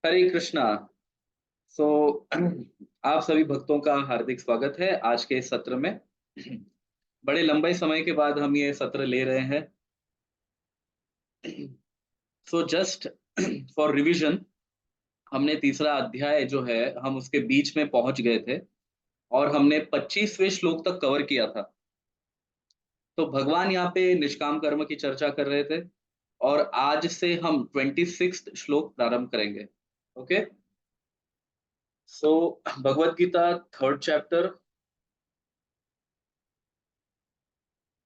हरे कृष्णा। सो आप सभी भक्तों का हार्दिक स्वागत है आज के इस सत्र में। बड़े लंबे समय के बाद हम ये सत्र ले रहे हैं। सो जस्ट फॉर रिवीजन, हमने तीसरा अध्याय जो है हम उसके बीच में पहुंच गए थे और हमने 25वें श्लोक तक कवर किया था। तो भगवान यहाँ पे निष्काम कर्म की चर्चा कर रहे थे और आज से हम 26 श्लोक प्रारंभ करेंगे। ओके। सो Bhagavad Gita third chapter,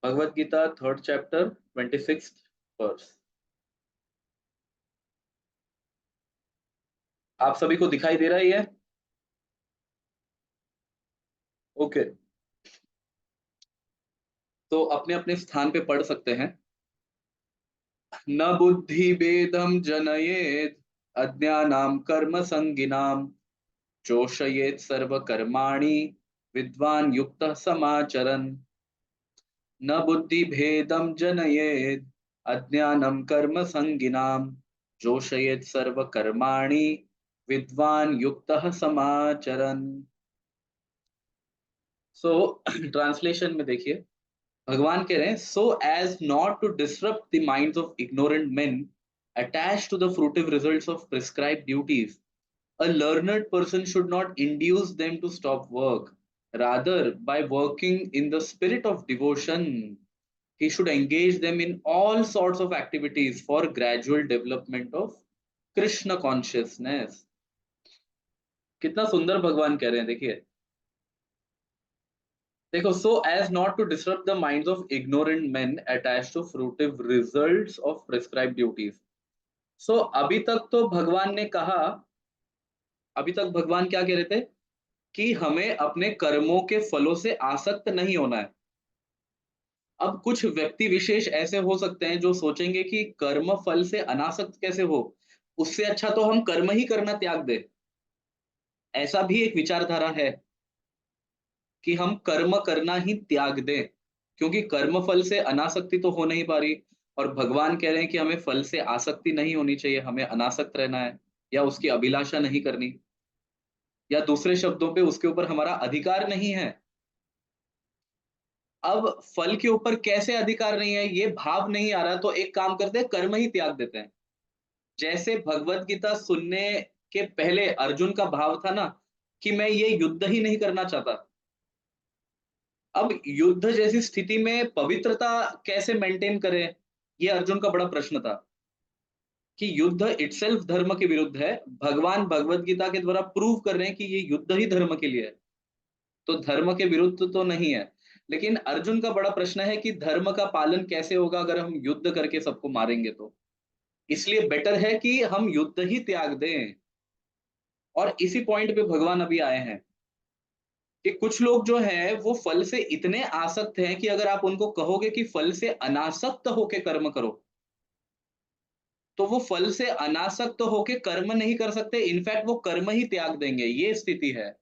Bhagavad Gita third chapter 26 verse. आप सभी को दिखाई दे रहा है ये? ओके। तो अपने अपने स्थान पे पढ़ सकते हैं। न बुद्धि भेदम जनयेद अज्ञानाम कर्म संगिनाम जोशयेत सर्व कर्माणि विद्वान युक्त समाचरन्। न बुद्धि भेदम जनयेद अज्ञानम कर्म संगिनाम जोशयेत सर्व कर्माणि विद्वान युक्त समाचरन्। सो ट्रांसलेशन में देखिए, भगवान कह रहे हैं so as not to disrupt the minds of ignorant men attached to the fruitive results of prescribed duties. A learned person should not induce them to stop work. Rather, by working in the spirit of devotion, he should engage them in all sorts of activities for gradual development of Krishna consciousness. कितना सुंदर भगवान कह रहे हैं, देखिए। देखो, so as not to disturb the minds of ignorant men attached to fruitive results of prescribed duties. So अभी तक भगवान क्या कह रहे थे कि हमें अपने कर्मों के फलों से आसक्त नहीं होना है। अब कुछ व्यक्ति विशेष ऐसे हो सकते हैं जो सोचेंगे कि कर्म फल से अनासक्त कैसे हो, उससे अच्छा तो हम कर्म ही करना त्याग दें। ऐसा भी एक विचारधारा है कि हम कर्म करना ही त्याग दें, क्योंकि कर्म फल से अनासक्ति तो हो नहीं पा रही। और भगवान कह रहे हैं कि हमें फल से आसक्ति नहीं होनी चाहिए, हमें अनासक्त रहना है या उसकी अभिलाषा नहीं करनी, या दूसरे शब्दों पे उसके ऊपर हमारा अधिकार नहीं है। अब फल के ऊपर कैसे अधिकार नहीं है ये भाव नहीं आ रहा, तो एक काम करते हैं, कर्म ही त्याग देते हैं। जैसे भगवत गीता सुनने के पहले अर्जुन का भाव था ना कि मैं ये युद्ध ही नहीं करना चाहता। अब युद्ध जैसी स्थिति में पवित्रता कैसे मेंटेन करें, ये अर्जुन का बड़ा प्रश्न था। कि युद्ध इटसेल्फ धर्म के विरुद्ध है। भगवान भगवत गीता के द्वारा प्रूव कर रहे हैं कि ये युद्ध ही धर्म के लिए है, तो धर्म के विरुद्ध तो नहीं है। लेकिन अर्जुन का बड़ा प्रश्न है कि धर्म का पालन कैसे होगा अगर हम युद्ध करके सबको मारेंगे तो। इसलिए बेटर है कि हम युद्ध ही त्याग दें। और इसी पॉइंट पे भगवान अभी आए हैं कि कुछ लोग जो है वो फल से इतने आसक्त हैं कि अगर आप उनको कहोगे कि फल से अनासक्त होके कर्म करो, तो वो फल से अनासक्त होके कर्म नहीं कर सकते, इनफैक्ट वो कर्म ही त्याग देंगे, ये स्थिति है।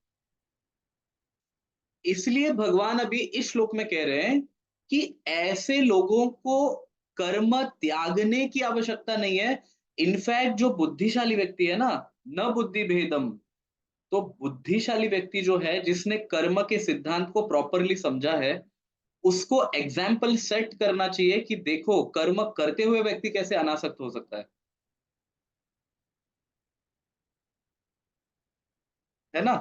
इसलिए भगवान अभी इस श्लोक में कह रहे हैं कि ऐसे लोगों को कर्म त्यागने की आवश्यकता नहीं है। इनफैक्ट जो बुद्धिशाली व्यक्ति है ना, न बुद्धि भेदम, तो बुद्धिशाली व्यक्ति जो है जिसने कर्म के सिद्धांत को प्रॉपरली समझा है, उसको एग्जाम्पल सेट करना चाहिए कि देखो कर्म करते हुए व्यक्ति कैसे अनासक्त हो सकता है ना।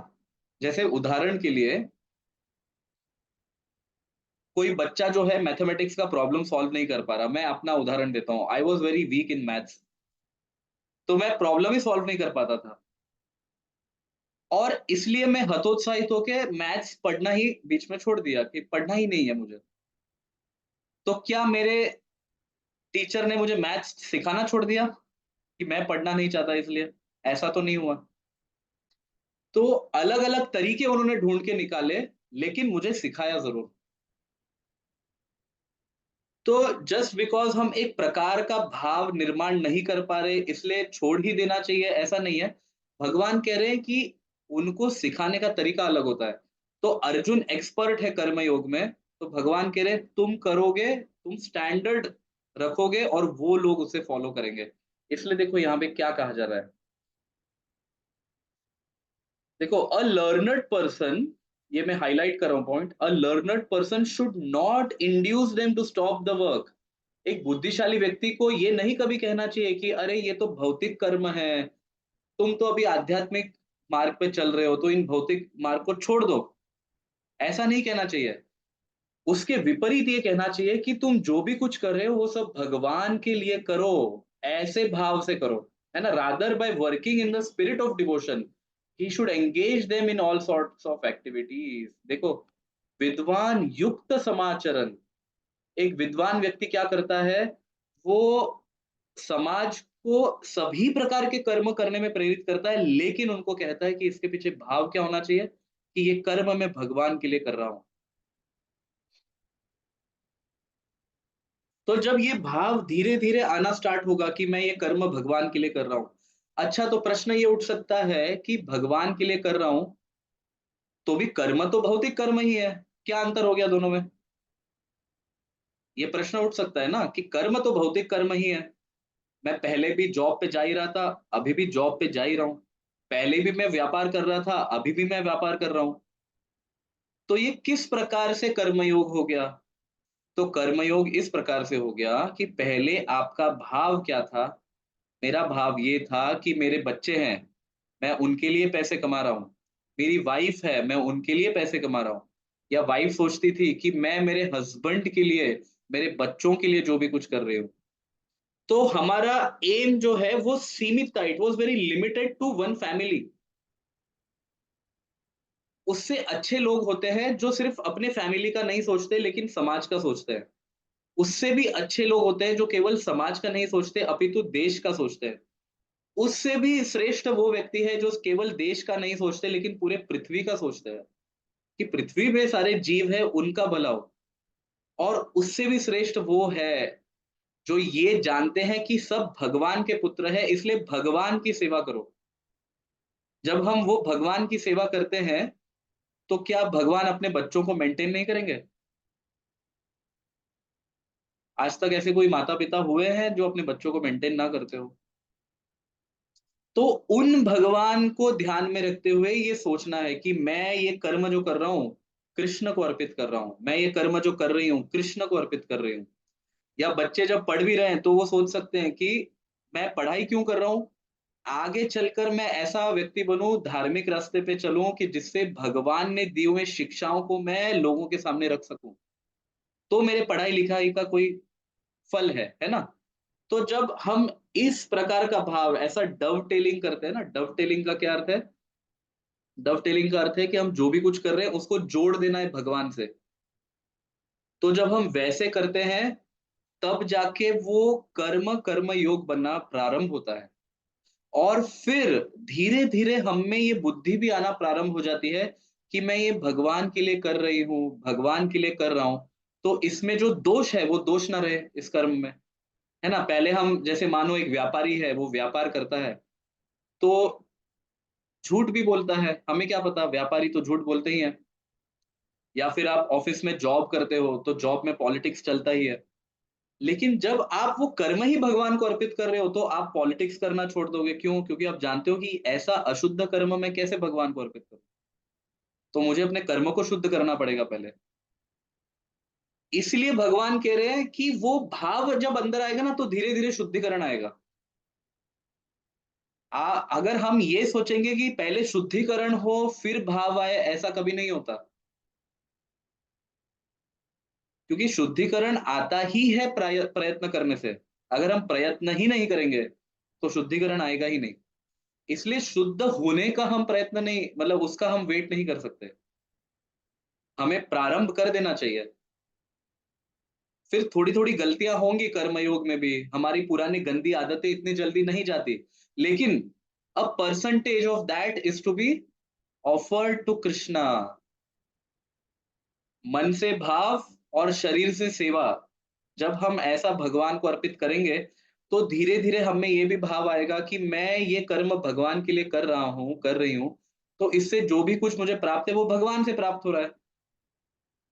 जैसे उदाहरण के लिए, कोई बच्चा जो है मैथमेटिक्स का प्रॉब्लम सॉल्व नहीं कर पा रहा, मैं अपना उदाहरण देता हूँ, I was very weak in maths, तो मैं प्रॉब्लम ही सॉल्व नहीं कर पाता था। और इसलिए मैं हतोत्साहित होके मैथ्स पढ़ना ही बीच में छोड़ दिया कि पढ़ना ही नहीं है मुझे। तो क्या मेरे टीचर ने मुझे मैथ्स सिखाना छोड़ दिया कि मैं पढ़ना नहीं चाहता इसलिए? ऐसा तो नहीं हुआ। तो अलग अलग तरीके उन्होंने ढूंढ के निकाले, लेकिन मुझे सिखाया जरूर। तो जस्ट बिकॉज हम एक प्रकार का भाव निर्माण नहीं कर पा रहे इसलिए छोड़ ही देना चाहिए, ऐसा नहीं है। भगवान कह रहे हैं कि उनको सिखाने का तरीका अलग होता है। तो अर्जुन एक्सपर्ट है कर्म योग में, तो भगवान कह रहे हैं तुम करोगे, तुम स्टैंडर्ड रखोगे और वो लोग उसे फॉलो करेंगे। इसलिए देखो यहाँ पे क्या कहा जा रहा है देखो, अ लर्नड पर्सन, ये मैं हाइलाइट कर रहा हूँ point, a learned person should not induce them to stop the work. एक बुद्धिशाली व्यक्ति को ये नहीं कभी कहना चाहिए कि अरे ये तो भौतिक कर्म है, तुम तो अभी आध्यात्मिक मार्ग पे चल रहे हो, तो इन भौतिक मार्ग को छोड़ दो। ऐसा नहीं कहना चाहिए। उसके विपरीत ये कहना चाहिए कि तुम जो भी कुछ कर रहे हो वो सब भगवान के लिए करो, ऐसे भाव से करो, है ना? Rather by working in the spirit of devotion he should engage them in all sorts of activities. देखो, विद्वान युक्त समाचरण, एक विद्वान व्यक्ति क्या करता है, वो समाज को सभी प्रकार के कर्म करने में प्रेरित करता है, लेकिन उनको कहता है कि इसके पीछे भाव क्या होना चाहिए, कि ये कर्म मैं भगवान के लिए कर रहा हूं। तो जब ये भाव धीरे धीरे आना स्टार्ट होगा कि मैं ये कर्म भगवान के लिए कर रहा हूं, अच्छा, तो प्रश्न ये उठ सकता है कि भगवान के लिए कर रहा हूं, तो भी कर्म तो भौतिक कर्म ही है, क्या अंतर हो गया दोनों में? ये प्रश्न उठ सकता है ना कि कर्म तो भौतिक कर्म ही है। मैं पहले भी जॉब पे जा ही रहा था, अभी भी जॉब पे जा ही रहा हूं। पहले भी मैं व्यापार कर रहा था, अभी भी मैं व्यापार कर रहा हूं। तो ये किस प्रकार से कर्मयोग हो गया? तो कर्मयोग इस प्रकार से हो गया कि पहले आपका भाव क्या था? मेरा भाव ये था कि मेरे बच्चे हैं, मैं उनके लिए पैसे कमा रहा हूँ। मेरी वाइफ है, मैं उनके लिए पैसे कमा रहा हूँ। या वाइफ सोचती थी कि मैं मेरे हस्बैंड के लिए, मेरे बच्चों के लिए जो भी कुछ कर रही हूँ। तो हमारा एम जो है वो सीमित था, it was very limited to one family. उससे अच्छे लोग होते हैं जो सिर्फ अपने फैमिली का नहीं सोचते लेकिन समाज का सोचते हैं। उससे भी अच्छे लोग होते हैं जो केवल समाज का नहीं सोचते अपितु देश का सोचते हैं। उससे भी श्रेष्ठ वो व्यक्ति है जो केवल देश का नहीं सोचते लेकिन पूरे पृथ्वी का सोचते हैं, कि पृथ्वी पे सारे जीव है उनका भला हो। और उससे भी श्रेष्ठ वो है जो ये जानते हैं कि सब भगवान के पुत्र है, इसलिए भगवान की सेवा करो। जब हम वो भगवान की सेवा करते हैं, तो क्या भगवान अपने बच्चों को मेंटेन नहीं करेंगे? आज तक ऐसे कोई माता-पिता हुए हैं जो अपने बच्चों को मेंटेन ना करते हो? तो उन भगवान को ध्यान में रखते हुए ये सोचना है कि मैं ये कर्म जो कर रहा हूँ, कृष्ण को अर्पित कर रहा हूँ। मैं ये कर्म जो कर रही हूँ, कृष्ण को अर्पित कर रही हूँ। या बच्चे जब पढ़ भी रहे हैं, तो वो सोच सकते हैं कि मैं पढ़ाई क्यों कर रहा हूँ? आगे चलकर मैं ऐसा व्यक्ति बनूँ, धार्मिक रास्ते पे चलूँ कि जिससे भगवान ने दी हुई शिक्षाओं को मैं लोगों के सामने रख सकूँ। तो मेरे पढ़ाई-लिखाई का कोई फल है ना? तो जब हम इस प्रकार का भाव ऐसा डवटेलिंग करते हैं ना, डवटेलिंग का क्या अर्थ है? डवटेलिंग का अर्थ है कि हम जो भी कुछ कर रहे हैं उसको जोड़ देना है भगवान से। तो जब हम वैसे करते हैं, तब जाके वो कर्म योग बनना प्रारंभ होता है। और फिर धीरे-धीरे हम में ये बुद्धि भी आना प्रारंभ हो जाती है कि मैं ये भगवान के लिए कर रही हूँ, भगवान के लिए कर रहा हूँ। तो इसमें जो दोष है वो दोष ना रहे इस कर्म में, है ना? पहले हम जैसे मानो एक व्यापारी है, वो व्यापार करता है, तो झूठ भी बोलता है, हमें क्या पता, व्यापारी तो झूठ बोलते ही हैं। या फिर आप ऑफिस में जॉब करते हो, तो जॉब में पॉलिटिक्स चलता ही है। लेकिन जब आप वो कर्म ही भगवान को अर्पित कर रहे हो, तो आप पॉलिटिक्स करना छोड़ दोगे। क्यों? क्योंकि आप जानते हो कि ऐसा अशुद्ध कर्म मैं कैसे भगवान को अर्पित करूँ? तो मुझे अपने कर्म को शुद्ध करना पड़ेगा पहले। इसलिए भगवान कह रहे हैं कि वो भाव जब अंदर आएगा ना, तो धीरे-धीरे शुद्धिकरण आएगा। अगर हम ये सोचेंगे कि पहले शुद्धिकरण हो, फिर भाव आए, ऐसा कभी नहीं होता। क्योंकि शुद्धिकरण आता ही है प्रयत्न करने से। अगर हम प्रयत्न ही नहीं करेंगे, तो शुद्धिकरण आएगा ही नहीं। इसलिए शुद्ध होने का हम प्रयत्न नहीं, मतलब उसका हम वेट नहीं कर सकते। हमें प्रारंभ कर देना चाहिए। फिर थोड़ी-थोड़ी गलतियाँ होंगी कर्मयोग में भी, हमारी पुरानी गंदी आदतें इतनी जल्दी नहीं जाती। लेकिन a percentage of that is to be offered to Krishna. मन से भाव और शरीर से सेवा। जब हम ऐसा भगवान को अर्पित करेंगे, तो धीरे-धीरे हम में ये भी भाव आएगा कि मैं ये कर्म भगवान के लिए कर रहा हूँ, कर रही हूँ, तो इससे जो भी कुछ मुझे प्राप्त है, वो भगवान से प्राप्त हो रहा है।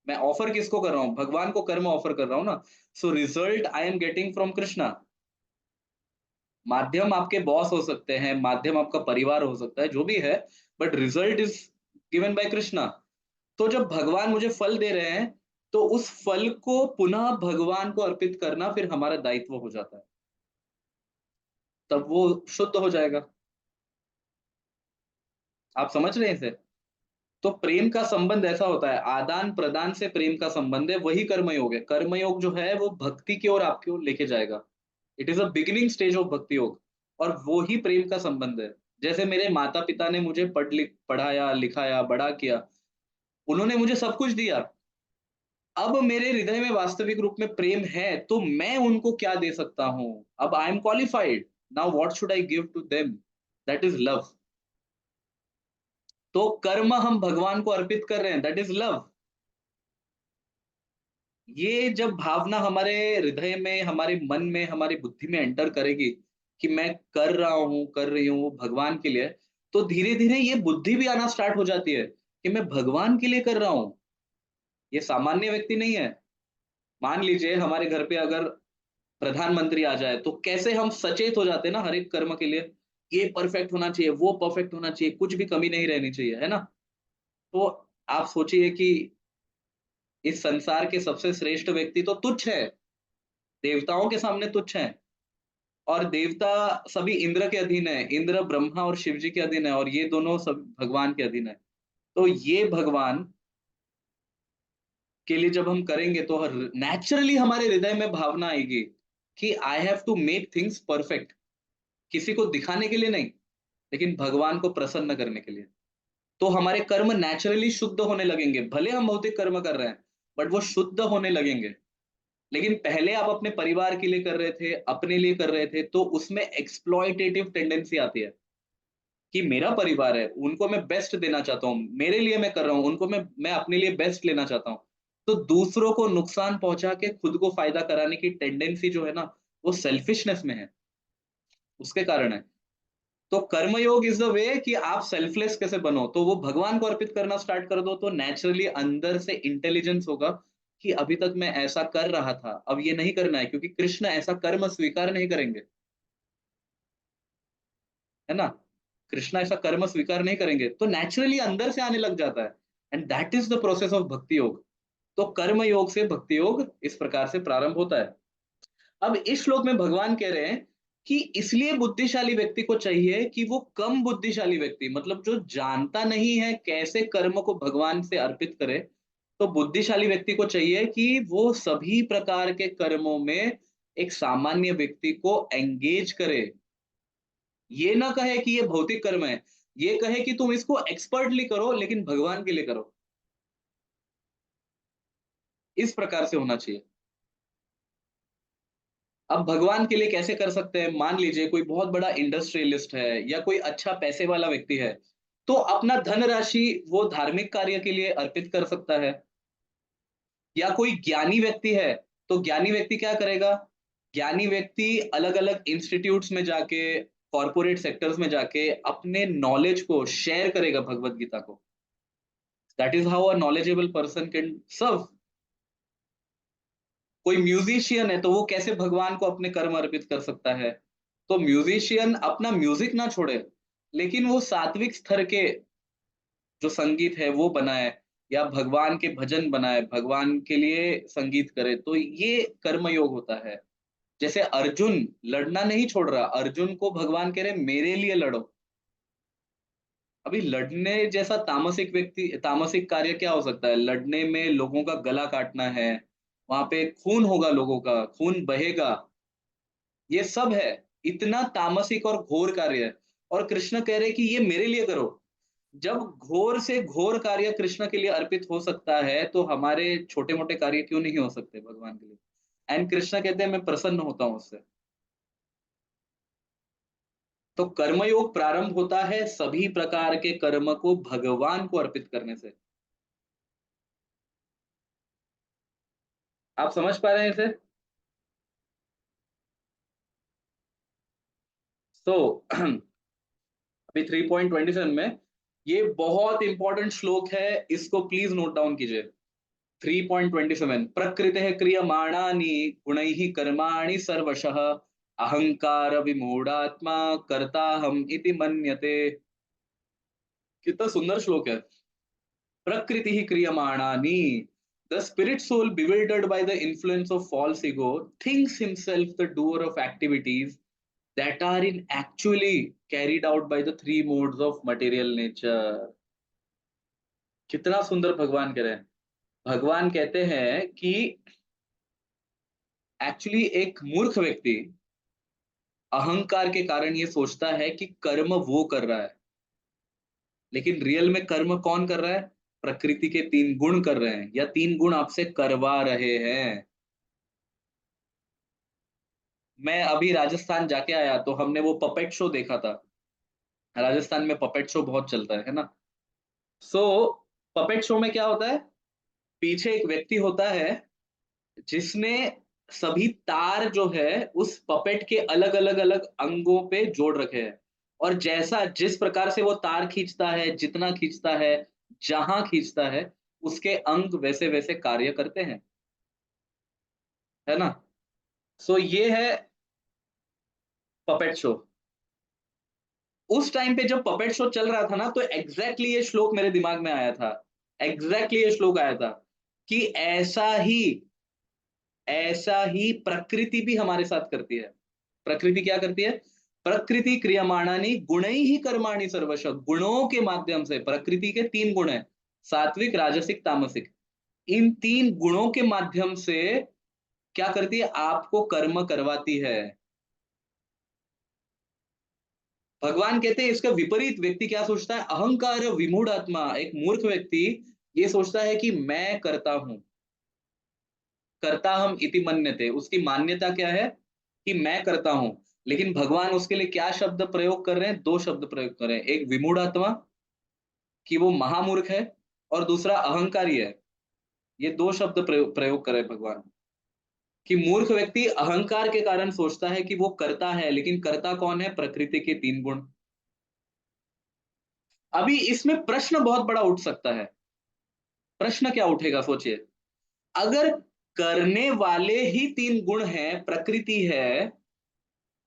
मैं ऑफर किसको कर रहा हूँ? भगवान को कर्म ऑफर कर रहा हूँ ना। So result I am getting from Krishna. माध्यम आपके बॉस हो सकते हैं, माध्यम आपका परिवार हो सकता है, जो भी है, but result is given by Krishna. तो जब भगवान मुझे फल दे रहे हैं, तो उस फल को पुनः भगवान को अर्पित करना फिर हमारा दायित्व हो जाता है। तब वो शुद्ध हो जाएगा। आप समझ रहे हैं इसे? तो प्रेम का संबंध ऐसा होता है, आदान प्रदान से प्रेम का संबंध है, वही कर्मयोग है। कर्मयोग जो है वो भक्ति की ओर आपकी ओर लेके जाएगा। It is a beginning stage of भक्ति योग, और वो ही प्रेम का संबंध है। जैसे मेरे माता पिता ने मुझे पढ़ाया लिखाया बड़ा किया, उन्होंने मुझे सब कुछ दिया। अब मेरे हृदय में वास्तविक रूप में प्रेम है, तो मैं उनको क्या दे सकता हूं? अब I am qualified, now what should I give to them? That is love. तो कर्म हम भगवान को अर्पित कर रहे हैं, दैट इज लव। ये जब भावना हमारे हृदय में, हमारे मन में, हमारी बुद्धि में एंटर करेगी कि मैं कर रहा हूँ, कर रही हूँ भगवान के लिए, तो धीरे धीरे ये बुद्धि भी आना स्टार्ट हो जाती है कि मैं भगवान के लिए कर रहा हूँ। ये सामान्य व्यक्ति नहीं है। मान लीजिए हमारे घर पे अगर प्रधानमंत्री आ जाए, तो कैसे हम सचेत हो जाते हैं ना हर एक कर्म के लिए। ये परफेक्ट होना चाहिए, वो परफेक्ट होना चाहिए, कुछ भी कमी नहीं रहनी चाहिए, है ना? तो आप सोचिए कि इस संसार के सबसे श्रेष्ठ व्यक्ति तो तुच्छ है, देवताओं के सामने तुच्छ है। और देवता सभी इंद्र के अधीन है, इंद्र ब्रह्मा और शिव जी के अधीन है, और ये दोनों सब भगवान के अधीन है। तो ये भगवान के लिए जब हम करेंगे, तो नेचुरली हमारे हृदय में भावना आएगी कि I have to make things perfect. किसी को दिखाने के लिए नहीं, लेकिन भगवान को प्रसन्न करने के लिए। तो हमारे कर्म नेचुरली शुद्ध होने लगेंगे, भले हम भौतिक कर्म कर रहे हैं, बट वो शुद्ध होने लगेंगे। लेकिन पहले आप अपने परिवार के लिए कर रहे थे, अपने लिए कर रहे थे, तो उसमें एक्सप्लॉयटेटिव टेंडेंसी आती है कि मेरा परिवार है, उनको मैं बेस्ट देना चाहता हूँ, मेरे लिए मैं कर रहा हूँ, उनको मैं अपने लिए बेस्ट लेना चाहता हूँ। तो दूसरों को नुकसान पहुंचा के खुद को फायदा कराने की टेंडेंसी जो है ना, वो सेल्फिशनेस में है, उसके कारण है। तो कर्मयोग इज द वे कि आप सेल्फलेस कैसे बनो, तो वो भगवान को अर्पित करना स्टार्ट कर दो, तो नेचुरली अंदर से इंटेलिजेंस होगा कि अभी तक मैं ऐसा कर रहा था, अब ये नहीं करना है, क्योंकि कृष्ण ऐसा कर्म स्वीकार नहीं करेंगे, है ना? कृष्ण ऐसा कर्म स्वीकार नहीं करेंगे, तो नेचुरली अंदर से आने लग जाता है। And that is the process of भक्ति योग। तो कर्म योग से भक्ति योग इस प्रकार से प्रारंभ होता है। अब इस श्लोक में भगवान कह रहे हैं कि इसलिए बुद्धिशाली व्यक्ति को चाहिए कि वो कम बुद्धिशाली व्यक्ति, मतलब जो जानता नहीं है कैसे कर्म को भगवान से अर्पित करे, तो बुद्धिशाली व्यक्ति को चाहिए कि वो सभी प्रकार के कर्मों में एक सामान्य व्यक्ति को एंगेज करे। ये ना कहे कि ये भौतिक कर्म है, ये कहे कि तुम इसको एक्सपर्टली करो, लेकिन भगवान के लिए करो। इस प्रकार से होना चाहिए। अब भगवान के लिए कैसे कर सकते हैं? मान लीजिए कोई बहुत बड़ा इंडस्ट्रियलिस्ट है, या कोई अच्छा पैसे वाला व्यक्ति है, तो अपना धनराशि वो धार्मिक कार्य के लिए अर्पित कर सकता है। या कोई ज्ञानी व्यक्ति है, तो ज्ञानी व्यक्ति क्या करेगा? ज्ञानी व्यक्ति अलग अलग इंस्टीट्यूट्स में जाके, कॉर्पोरेट सेक्टर्स में जाके अपने नॉलेज को शेयर करेगा, भगवत गीता को। That is how a knowledgeable person can serve. कोई म्यूजिशियन है, तो वो कैसे भगवान को अपने कर्म अर्पित कर सकता है? तो म्यूजिशियन अपना म्यूजिक ना छोड़े, लेकिन वो सात्विक स्तर के जो संगीत है वो बनाए, या भगवान के भजन बनाए, भगवान के लिए संगीत करे, तो ये कर्म योग होता है। जैसे अर्जुन लड़ना नहीं छोड़ रहा, अर्जुन को भगवान कह रहे मेरे लिए लड़ो। अभी लड़ने जैसा तामसिक कार्य क्या हो सकता है? लड़ने में लोगों का गला काटना है, वहां पे खून होगा, लोगों का खून बहेगा, ये सब है। इतना तामसिक और घोर कार्य है, और कृष्ण कह रहे कि ये मेरे लिए करो। जब घोर से घोर कार्य कृष्ण के लिए अर्पित हो सकता है, तो हमारे छोटे मोटे कार्य क्यों नहीं हो सकते भगवान के लिए? एंड कृष्ण कहते हैं मैं प्रसन्न होता हूं उससे। तो कर्मयोग प्रारंभ होता है सभी प्रकार के कर्म को भगवान को अर्पित करने से। आप समझ पा रहे हैं इसे? सो अभी 3.27 में, ये बहुत इंपॉर्टेंट श्लोक है, इसको प्लीज नोट डाउन कीजिए। 3.27, प्रकृति क्रियमाणानि गुणैः कर्माणि सर्वशः अहंकार विमूढ़ात्मा कर्ता हम इति मन्यते। कितना सुंदर श्लोक है। प्रकृति ही क्रियमाणानि। The spirit soul, bewildered by the influence of false ego, thinks himself the doer of activities that are in actually carried out by the three modes of material nature। कितना सुंदर भगवान कह रहे हैं। भगवान कहते हैं कि एक्चुअली एक मूर्ख व्यक्ति अहंकार के कारण ये सोचता है कि कर्म वो कर रहा है, लेकिन रियल में कर्म कौन कर रहा है? प्रकृति के तीन गुण कर रहे हैं, या तीन गुण आपसे करवा रहे हैं। मैं अभी राजस्थान जाके आया तो हमने वो पपेट शो देखा था। राजस्थान में पपेट शो बहुत चलता है ना। सो पपेट शो में क्या होता है? पीछे एक व्यक्ति होता है जिसने सभी तार जो है उस पपेट के अलग अलग अलग अंगों पे जोड़ रखे हैं, और जैसा जिस प्रकार से वो तार खींचता है, जितना खींचता है, जहां खींचता है, उसके अंग वैसे वैसे कार्य करते हैं, है ना। सो ये है पपेट शो। उस टाइम पे जब पपेट शो चल रहा था ना, तो एग्जैक्टली ये श्लोक मेरे दिमाग में आया था। एग्जैक्टली ये श्लोक आया था कि ऐसा ही प्रकृति भी हमारे साथ करती है। प्रकृति क्या करती है? प्रकृति क्रियमाणानि गुणै ही कर्माणि सर्वश। गुणों के माध्यम से, प्रकृति के तीन गुण है, सात्विक, राजसिक, तामसिक। इन तीन गुणों के माध्यम से क्या करती है? आपको कर्म करवाती है। भगवान कहते हैं इसका विपरीत व्यक्ति क्या सोचता है? अहंकार विमूढ़ आत्मा, एक मूर्ख व्यक्ति ये सोचता है कि मैं करता हूं, करता हम इति मन्यते। उसकी मान्यता क्या है? कि मैं करता हूं। लेकिन भगवान उसके लिए क्या शब्द प्रयोग कर रहे हैं? दो शब्द प्रयोग कर रहे हैं। एक विमूढ़ आत्मा, कि वो महामूर्ख है, और दूसरा अहंकारी है। ये दो शब्द प्रयोग कर रहे हैं भगवान। कि मूर्ख व्यक्ति अहंकार के कारण सोचता है कि वो करता है, लेकिन करता कौन है? प्रकृति के तीन गुण। अभी इसमें प्रश्न बहुत बड़ा उठ सकता है। प्रश्न क्या उठेगा सोचिए। अगर करने वाले ही तीन गुण हैं, प्रकृति है,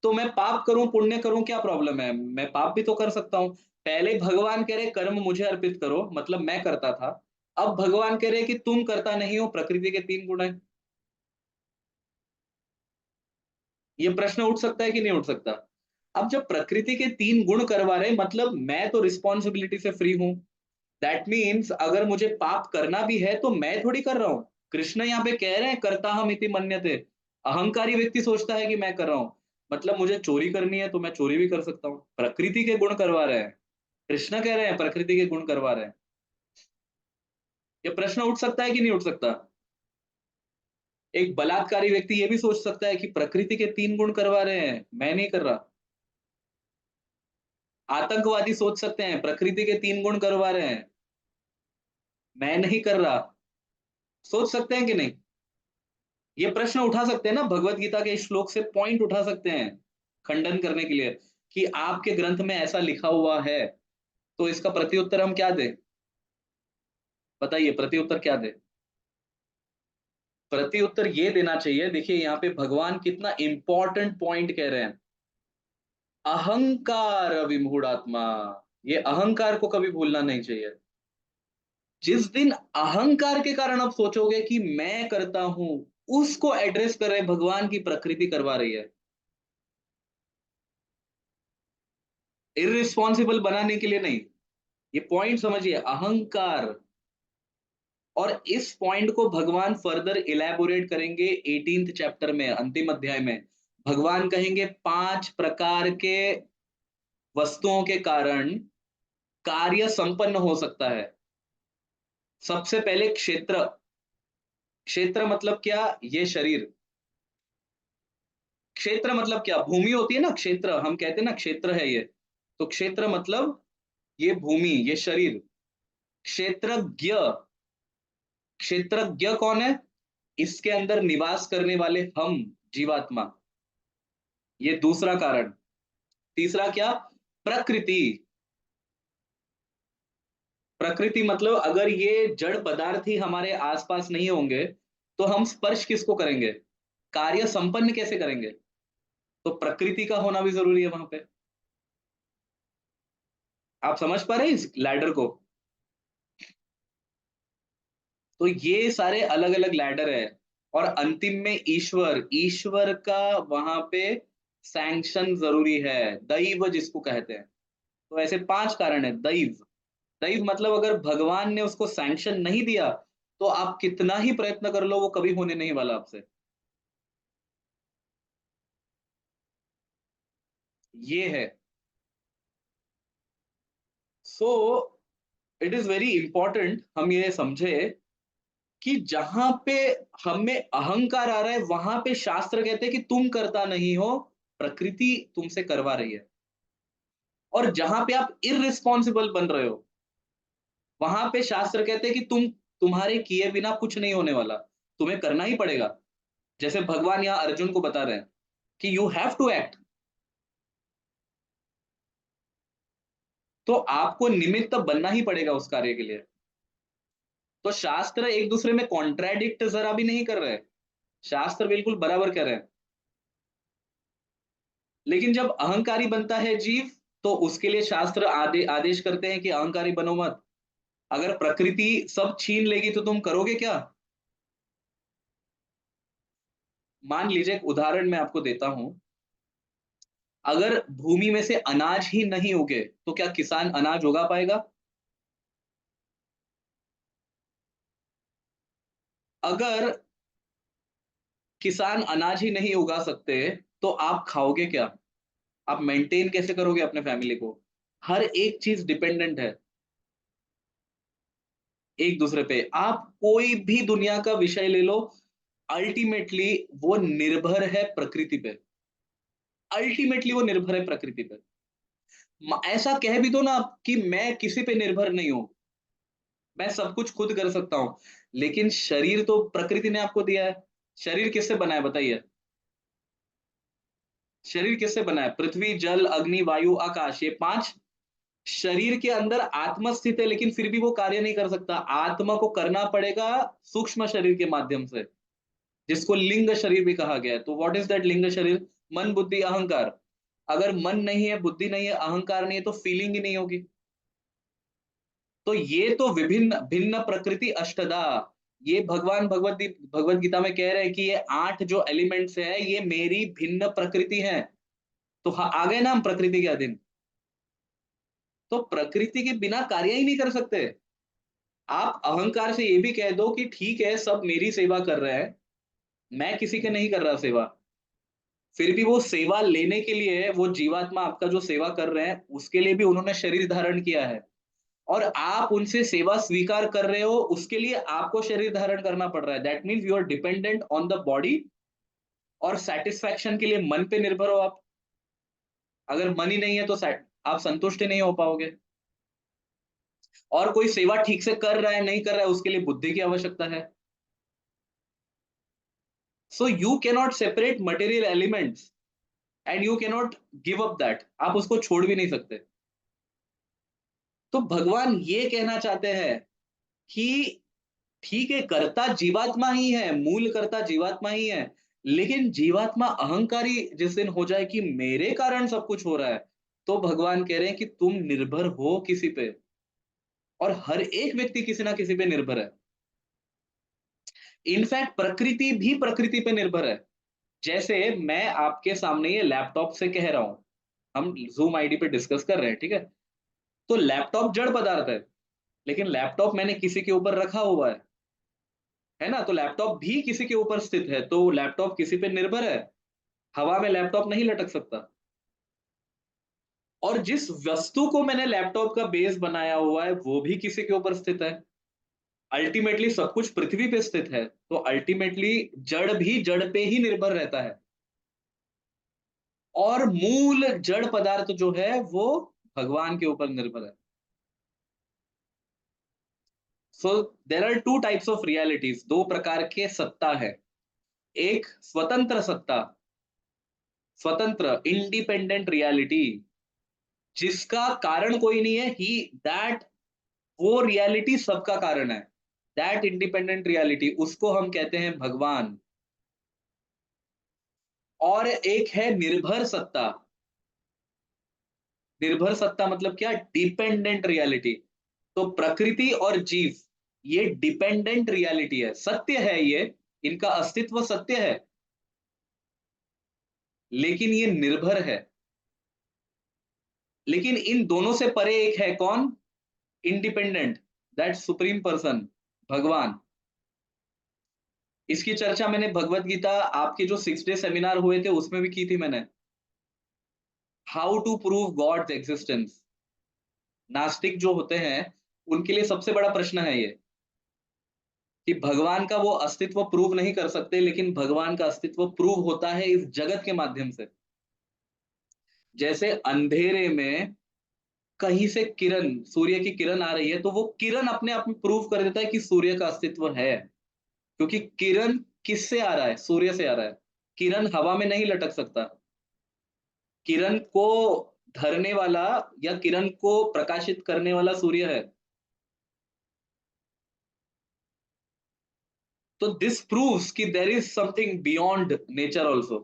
तो मैं पाप करूं पुण्य करूं, क्या प्रॉब्लम है? मैं पाप भी तो कर सकता हूं। पहले भगवान कह रहे कर्म मुझे अर्पित करो, मतलब मैं करता था। अब भगवान कह रहे कि तुम करता नहीं हो, प्रकृति के तीन गुण है। ये प्रश्न उठ सकता है कि नहीं उठ सकता? अब जब प्रकृति के तीन गुण करवा रहे, मतलब मैं तो रिस्पॉन्सिबिलिटी से फ्री हूं। दैट मीन्स अगर मुझे पाप करना भी है तो मैं थोड़ी कर रहा हूं। कृष्ण यहाँ पे कह रहे हैं करता हम इति मन्यते। अहंकारी व्यक्ति सोचता है कि मैं कर रहा हूं, मतलब मुझे चोरी करनी है तो मैं चोरी भी कर सकता हूँ। प्रकृति के गुण करवा रहे हैं। कृष्ण कह रहे हैं प्रकृति के गुण करवा रहे हैं। ये प्रश्न उठ सकता है कि नहीं उठ सकता? एक बलात्कारी व्यक्ति ये भी सोच सकता है कि प्रकृति के तीन गुण करवा रहे हैं, मैं नहीं कर रहा। आतंकवादी सोच सकते हैं प्रकृति के तीन गुण करवा रहे हैं, मैं नहीं कर रहा। सोच सकते हैं कि नहीं? ये प्रश्न उठा सकते हैं ना, भगवत गीता के इस श्लोक से पॉइंट उठा सकते हैं खंडन करने के लिए, कि आपके ग्रंथ में ऐसा लिखा हुआ है। तो इसका प्रत्युत्तर हम क्या दें? बताइए, प्रत्युत्तर क्या दें? प्रत्युत्तर ये देना चाहिए, देखिए यहाँ पे भगवान कितना इंपॉर्टेंट पॉइंट कह रहे हैं। अहंकार विमूढ़ात्मा। ये अहंकार को कभी भूलना नहीं चाहिए। जिस दिन अहंकार के कारण आप सोचोगे कि मैं करता हूं, उसको एड्रेस कर रहे भगवान की प्रकृति करवा रही है। इररिस्पॉन्सिबल बनाने के लिए नहीं। ये पॉइंट समझिए, अहंकार। और इस पॉइंट को भगवान फर्दर इलैबोरेट करेंगे 18th चैप्टर में, अंतिम अध्याय में। भगवान कहेंगे 5 प्रकार के वस्तुओं के कारण कार्य संपन्न हो सकता है। सबसे पहले क्षेत्र। क्षेत्र मतलब क्या? ये शरीर। क्षेत्र मतलब क्या? भूमि होती है ना, क्षेत्र हम कहते हैं ना, क्षेत्र है ये। तो क्षेत्र मतलब ये भूमि, ये शरीर। क्षेत्रज्ञ। क्षेत्रज्ञ कौन है? इसके अंदर निवास करने वाले हम, जीवात्मा। ये दूसरा कारण। तीसरा क्या? प्रकृति। प्रकृति मतलब अगर ये जड़ पदार्थ ही हमारे आसपास नहीं होंगे, तो हम स्पर्श किसको करेंगे? कार्य संपन्न कैसे करेंगे? तो प्रकृति का होना भी जरूरी है वहां पे। आप समझ पा रहे हैं इस लैडर को? तो ये सारे अलग अलग लैडर है, और अंतिम में ईश्वर, ईश्वर का वहां पे सैंक्शन जरूरी है, दैव जिसको कहते हैं। तो ऐसे 5 कारण है। दैव, दैव मतलब अगर भगवान ने उसको सैंक्शन नहीं दिया, तो आप कितना ही प्रयत्न कर लो, वो कभी होने नहीं वाला आपसे। ये है। So it is very important हम ये समझे कि जहां पे हम में अहंकार आ रहा है, वहां पे शास्त्र कहते हैं कि तुम करता नहीं हो, प्रकृति तुमसे करवा रही है। और जहां पे आप इररिस्पॉन्सिबल बन रहे हो, वहां पे शास्त्र कहते हैं कि तुम्हारे किए बिना कुछ नहीं होने वाला, तुम्हें करना ही पड़ेगा। जैसे भगवान यहाँ अर्जुन को बता रहे हैं कि यू हैव टू एक्ट। तो आपको निमित्त बनना ही पड़ेगा उस कार्य के लिए। तो शास्त्र एक दूसरे में कॉन्ट्राडिक्ट जरा भी नहीं कर रहे हैं, शास्त्र बिल्कुल बराबर कर रहे हैं। लेकिन जब अहंकारी बनता है जीव, तो उसके लिए शास्त्र आदेश करते हैं कि अहंकारी बनो मत। अगर प्रकृति सब छीन लेगी तो तुम करोगे क्या? मान लीजिए, एक उदाहरण मैं आपको देता हूं। अगर भूमि में से अनाज ही नहीं उगे, तो क्या किसान अनाज उगा पाएगा? अगर किसान अनाज ही नहीं उगा सकते, तो आप खाओगे क्या? आप मेंटेन कैसे करोगे अपने फैमिली को? हर एक चीज डिपेंडेंट है एक दूसरे पे। आप कोई भी दुनिया का विषय ले लो, अल्टीमेटली वो निर्भर है प्रकृति पे। अल्टीमेटली वो निर्भर है प्रकृति पे। ऐसा कह भी दो ना आप कि मैं किसी पे निर्भर नहीं हूं, मैं सब कुछ खुद कर सकता हूं, लेकिन शरीर तो प्रकृति ने आपको दिया है। शरीर किससे बना है बताइए? शरीर किससे बना है? पृथ्वी, जल, अग्नि, वायु, आकाश, ये 5। शरीर के अंदर आत्मा स्थित है, लेकिन फिर भी वो कार्य नहीं कर सकता। आत्मा को करना पड़ेगा सूक्ष्म शरीर के माध्यम से, जिसको लिंग शरीर भी कहा गया है। तो व्हाट इज दैट लिंग शरीर? मन, बुद्धि, अहंकार। अगर मन नहीं है, बुद्धि नहीं है, अहंकार नहीं है, तो फीलिंग ही नहीं होगी। तो ये तो विभिन्न भिन्न प्रकृति अष्टधा, ये भगवान भगवत गीता में कह रहे हैं कि ये 8 जो एलिमेंट्स है, ये मेरी भिन्न प्रकृति है। तो हाँ, आ गए ना हम प्रकृति के अधीन। तो प्रकृति के बिना कार्य ही नहीं कर सकते। आप अहंकार से ये भी कह दो कि ठीक है, सब मेरी सेवा कर रहे हैं, मैं किसी के नहीं कर रहा सेवा, फिर भी वो सेवा लेने के लिए, वो जीवात्मा आपका जो सेवा कर रहे हैं, उसके लिए भी उन्होंने शरीर धारण किया है। और आप उनसे सेवा स्वीकार कर रहे हो, उसके लिए आपको शरीर धारण करना पड़ रहा है। That means you are dependent on the body. और सेटिस्फैक्शन के लिए मन पे निर्भर हो आप। अगर मन ही नहीं है, तो आप संतुष्ट ही नहीं हो पाओगे। और कोई सेवा ठीक से कर रहा है नहीं कर रहा है, उसके लिए बुद्धि की आवश्यकता है। So you cannot separate material elements, and you cannot give up that. आप उसको छोड़ भी नहीं सकते। तो भगवान ये कहना चाहते हैं कि ठीक है, कर्ता जीवात्मा ही है, मूल कर्ता जीवात्मा ही है, लेकिन जीवात्मा अहंकारी जिस दिन हो जाए कि मेरे कारण सब कुछ हो रहा है, तो भगवान कह रहे हैं कि तुम निर्भर हो किसी पे। और हर एक व्यक्ति किसी ना किसी पे निर्भर है। इनफैक्ट प्रकृति भी प्रकृति पे निर्भर है। जैसे मैं आपके सामने ये लैपटॉप से कह रहा हूं, हम जूम आईडी पे डिस्कस कर रहे हैं, ठीक है? तो लैपटॉप जड़ पदार्थ है, लेकिन लैपटॉप मैंने किसी के ऊपर रखा हुआ है ना? तो लैपटॉप भी किसी के ऊपर स्थित है, तो लैपटॉप किसी पे निर्भर है। हवा में लैपटॉप नहीं लटक सकता। और जिस वस्तु को मैंने लैपटॉप का बेस बनाया हुआ है, वो भी किसी के ऊपर स्थित है। अल्टीमेटली सब कुछ पृथ्वी पे स्थित है, तो अल्टीमेटली जड़ भी जड़ पे ही निर्भर रहता है। और मूल जड़ पदार्थ जो है, वो भगवान के ऊपर निर्भर है। So there are two types of realities, दो प्रकार के सत्ता है। एक स्वतंत्र सत्ता, स्वतंत्र इंडिपेंडेंट रियलिटी, जिसका कारण कोई नहीं है, ही दैट, वो रियलिटी सबका कारण है। दैट इंडिपेंडेंट रियलिटी, उसको हम कहते हैं भगवान। और एक है निर्भर सत्ता। निर्भर सत्ता मतलब क्या? Dependent reality. तो प्रकृति और जीव, ये डिपेंडेंट रियलिटी है, सत्य है ये, इनका अस्तित्व सत्य है, लेकिन ये निर्भर है। लेकिन इन दोनों से परे एक है, कौन? इंडिपेंडेंट, दैट सुप्रीम पर्सन, भगवान। इसकी चर्चा मैंने भगवत गीता आपके जो 6 डे सेमिनार हुए थे उसमें भी की थी मैंने। How to prove God's existence. नास्तिक जो होते हैं उनके लिए सबसे बड़ा प्रश्न है ये, कि भगवान का वो अस्तित्व प्रूव नहीं कर सकते, लेकिन भगवान का अस्तित्व प्रूव होता है इस जगत के माध्यम से। जैसे अंधेरे में कहीं से किरण, सूर्य की किरण आ रही है, तो वो किरण अपने आप में प्रूव कर देता है कि सूर्य का अस्तित्व है, क्योंकि किरण किससे आ रहा है? सूर्य से आ रहा है। किरण हवा में नहीं लटक सकता। किरण को धरने वाला या किरण को प्रकाशित करने वाला सूर्य है। तो दिस प्रूव्स कि there is something beyond nature also.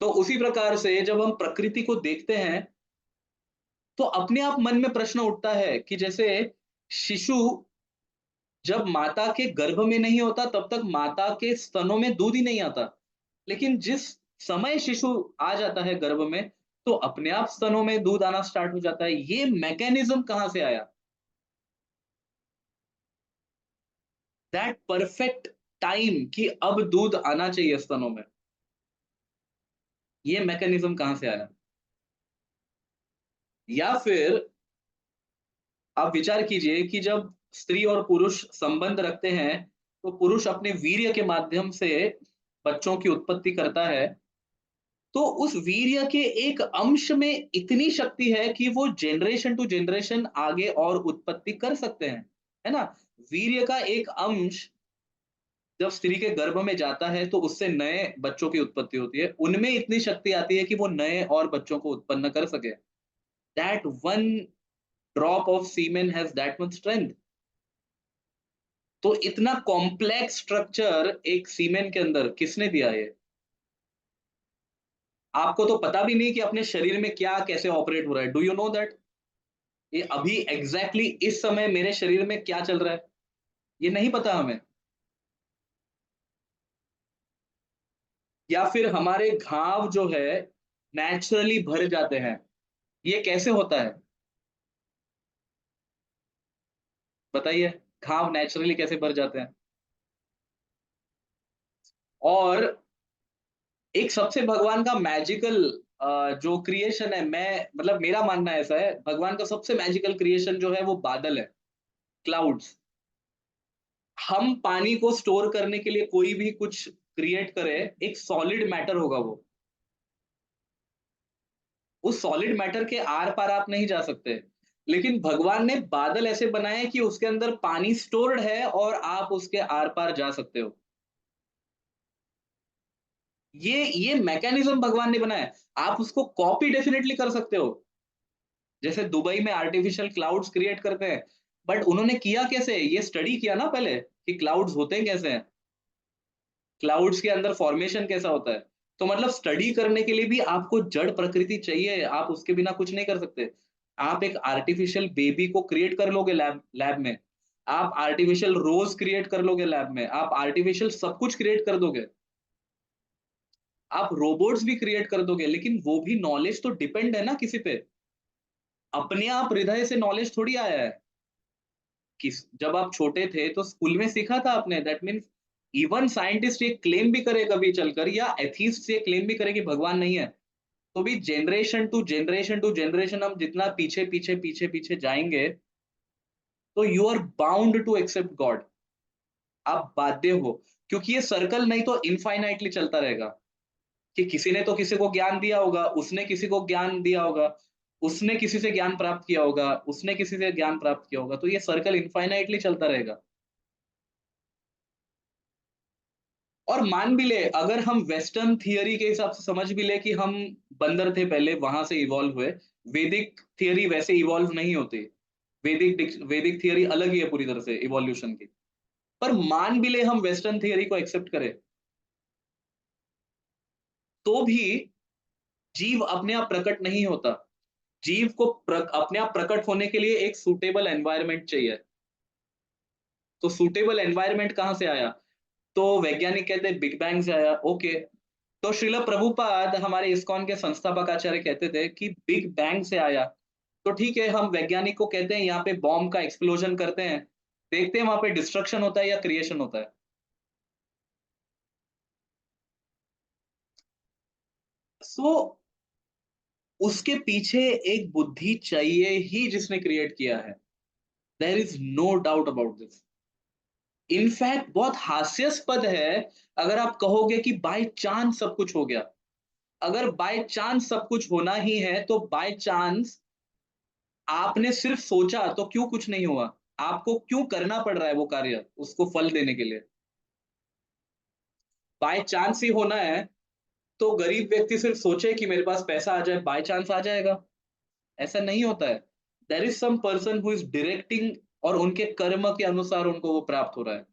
तो उसी प्रकार से जब हम प्रकृति को देखते हैं, तो अपने आप मन में प्रश्न उठता है कि जैसे शिशु जब माता के गर्भ में नहीं होता, तब तक माता के स्तनों में दूध ही नहीं आता। लेकिन जिस समय शिशु आ जाता है गर्भ में, तो अपने आप स्तनों में दूध आना स्टार्ट हो जाता है। ये मैकेनिज्म कहां से आया? दैट परफेक्ट टाइम कि अब दूध आना चाहिए स्तनों में, ये मैकेनिज्म कहां से आया? या फिर आप विचार कीजिए कि जब स्त्री और पुरुष संबंध रखते हैं, तो पुरुष अपने वीर्य के माध्यम से बच्चों की उत्पत्ति करता है। तो उस वीर्य के एक अंश में इतनी शक्ति है कि वो जनरेशन टू जनरेशन आगे और उत्पत्ति कर सकते हैं, है ना? वीर्य का एक अंश जब स्त्री के गर्भ में जाता है, तो उससे नए बच्चों की उत्पत्ति होती है। उनमें इतनी शक्ति आती है कि वो नए और बच्चों को उत्पन्न कर सके। That one drop of semen has that much strength. तो इतना कॉम्प्लेक्स स्ट्रक्चर एक सीमेन के अंदर किसने दिया ये? आपको तो पता भी नहीं कि अपने शरीर में क्या कैसे ऑपरेट हो रहा है। Do you know that? ये अभी एग्जैक्टली इस समय मेरे शरीर में क्या चल रहा है, ये नहीं पता हमें। या फिर हमारे घाव जो है नेचुरली भर जाते हैं, ये कैसे होता है? बताइए, घाव नेचुरली कैसे भर जाते हैं? और एक सबसे भगवान का मैजिकल जो क्रिएशन है, मैं मतलब मेरा मानना ऐसा है, भगवान का सबसे मैजिकल क्रिएशन जो है वो बादल है, क्लाउड्स। हम पानी को स्टोर करने के लिए कोई भी कुछ क्रिएट करे, एक सॉलिड मैटर होगा वो। उस सॉलिड मैटर के आर पार आप नहीं जा सकते, लेकिन भगवान ने बादल ऐसे बनाए कि उसके अंदर पानी स्टोर्ड है और आप उसके आर पार जा सकते हो। ये मैकेनिज्म भगवान ने बनाया है। आप उसको कॉपी डेफिनेटली कर सकते हो। जैसे दुबई में आर्टिफिशियल क्लाउड्स क्रिएट करते हैं, बट उन्होंने किया कैसे? ये स्टडी किया ना पहले कि क्लाउड्स होते कैसे हैं, क्लाउड्स के अंदर फॉर्मेशन कैसा होता है। तो मतलब स्टडी करने के लिए भी आपको जड़ प्रकृति चाहिए, आप उसके बिना कुछ नहीं कर सकते। आप एक आर्टिफिशियल बेबी को क्रिएट कर लोगे लैब लैब में, आप आर्टिफिशियल रोज क्रिएट कर लोगे लैब में, आप आर्टिफिशियल सब कुछ क्रिएट कर दोगे, आप रोबोट्स भी क्रिएट कर दोगे, लेकिन वो भी नॉलेज तो डिपेंड है ना किसी पे। अपने आप हृदय से नॉलेज थोड़ी आया है। किस जब आप छोटे थे तो स्कूल में सीखा था आपने, दैट मीन्स इवन साइंटिस्ट ये क्लेम भी करे कभी चलकर, या एथीस्ट ये क्लेम भी करे कि भगवान नहीं है, तो भी generation to generation to generation हम जितना पीछे पीछे पीछे पीछे जाएंगे, तो you are bound to accept God. आप बाध्य हो, क्योंकि ये सर्कल नहीं तो इनफाइनाइटली चलता रहेगा, कि किसी ने तो किसी को ज्ञान दिया होगा, उसने किसी को ज्ञान दिया होगा, उसने किसी से ज्ञान प्राप्त किया होगा, उसने किसी से ज्ञान प्राप्त किया होगा, तो ये सर्कल इनफाइनाइटली चलता रहेगा। और मान भी ले, अगर हम वेस्टर्न थियरी के हिसाब से समझ भी ले कि हम बंदर थे पहले, वहां से इवॉल्व हुए, वैदिक थियरी वैसे इवॉल्व नहीं होती। वैदिक थियरी अलग ही है पूरी तरह से इवोल्यूशन की। पर मान भी ले हम वेस्टर्न थियरी को एक्सेप्ट करें, तो भी जीव अपने आप प्रकट नहीं होता। जीव को अपने आप प्रकट होने के लिए एक सूटेबल एनवायरनमेंट चाहिए। तो सूटेबल एनवायरनमेंट कहाँ से आया? तो वैज्ञानिक कहते हैं बिग बैंग से आया। ओके, तो श्रील प्रभुपाद हमारे इस्कॉन के संस्थापक आचार्य कहते थे कि बिग बैंग से आया। तो ठीक है, हम वैज्ञानिक को कहते हैं यहाँ पे बॉम्ब का एक्सप्लोजन करते हैं, देखते हैं वहां पे डिस्ट्रक्शन होता है या क्रिएशन होता है। सो उसके पीछे एक बुद्धि चाहिए ही जिसने क्रिएट किया है। There is no doubt about this. In fact बहुत हास्यास्पद है अगर आप कहोगे कि बाय चांस सब कुछ हो गया। अगर बाय चांस सब कुछ होना ही है तो बाय चांस आपने सिर्फ सोचा तो क्यों कुछ नहीं हुआ? आपको क्यों करना पड़ रहा है वो कार्य उसको फल देने के लिए? बाय चांस ही होना है तो गरीब व्यक्ति सिर्फ सोचे कि मेरे पास पैसा आ जाए, बाय चांस आ जाएगा? ऐसा नहीं होता है। There is some person who is directing और उनके कर्म के अनुसार उनको वो प्राप्त हो रहा है।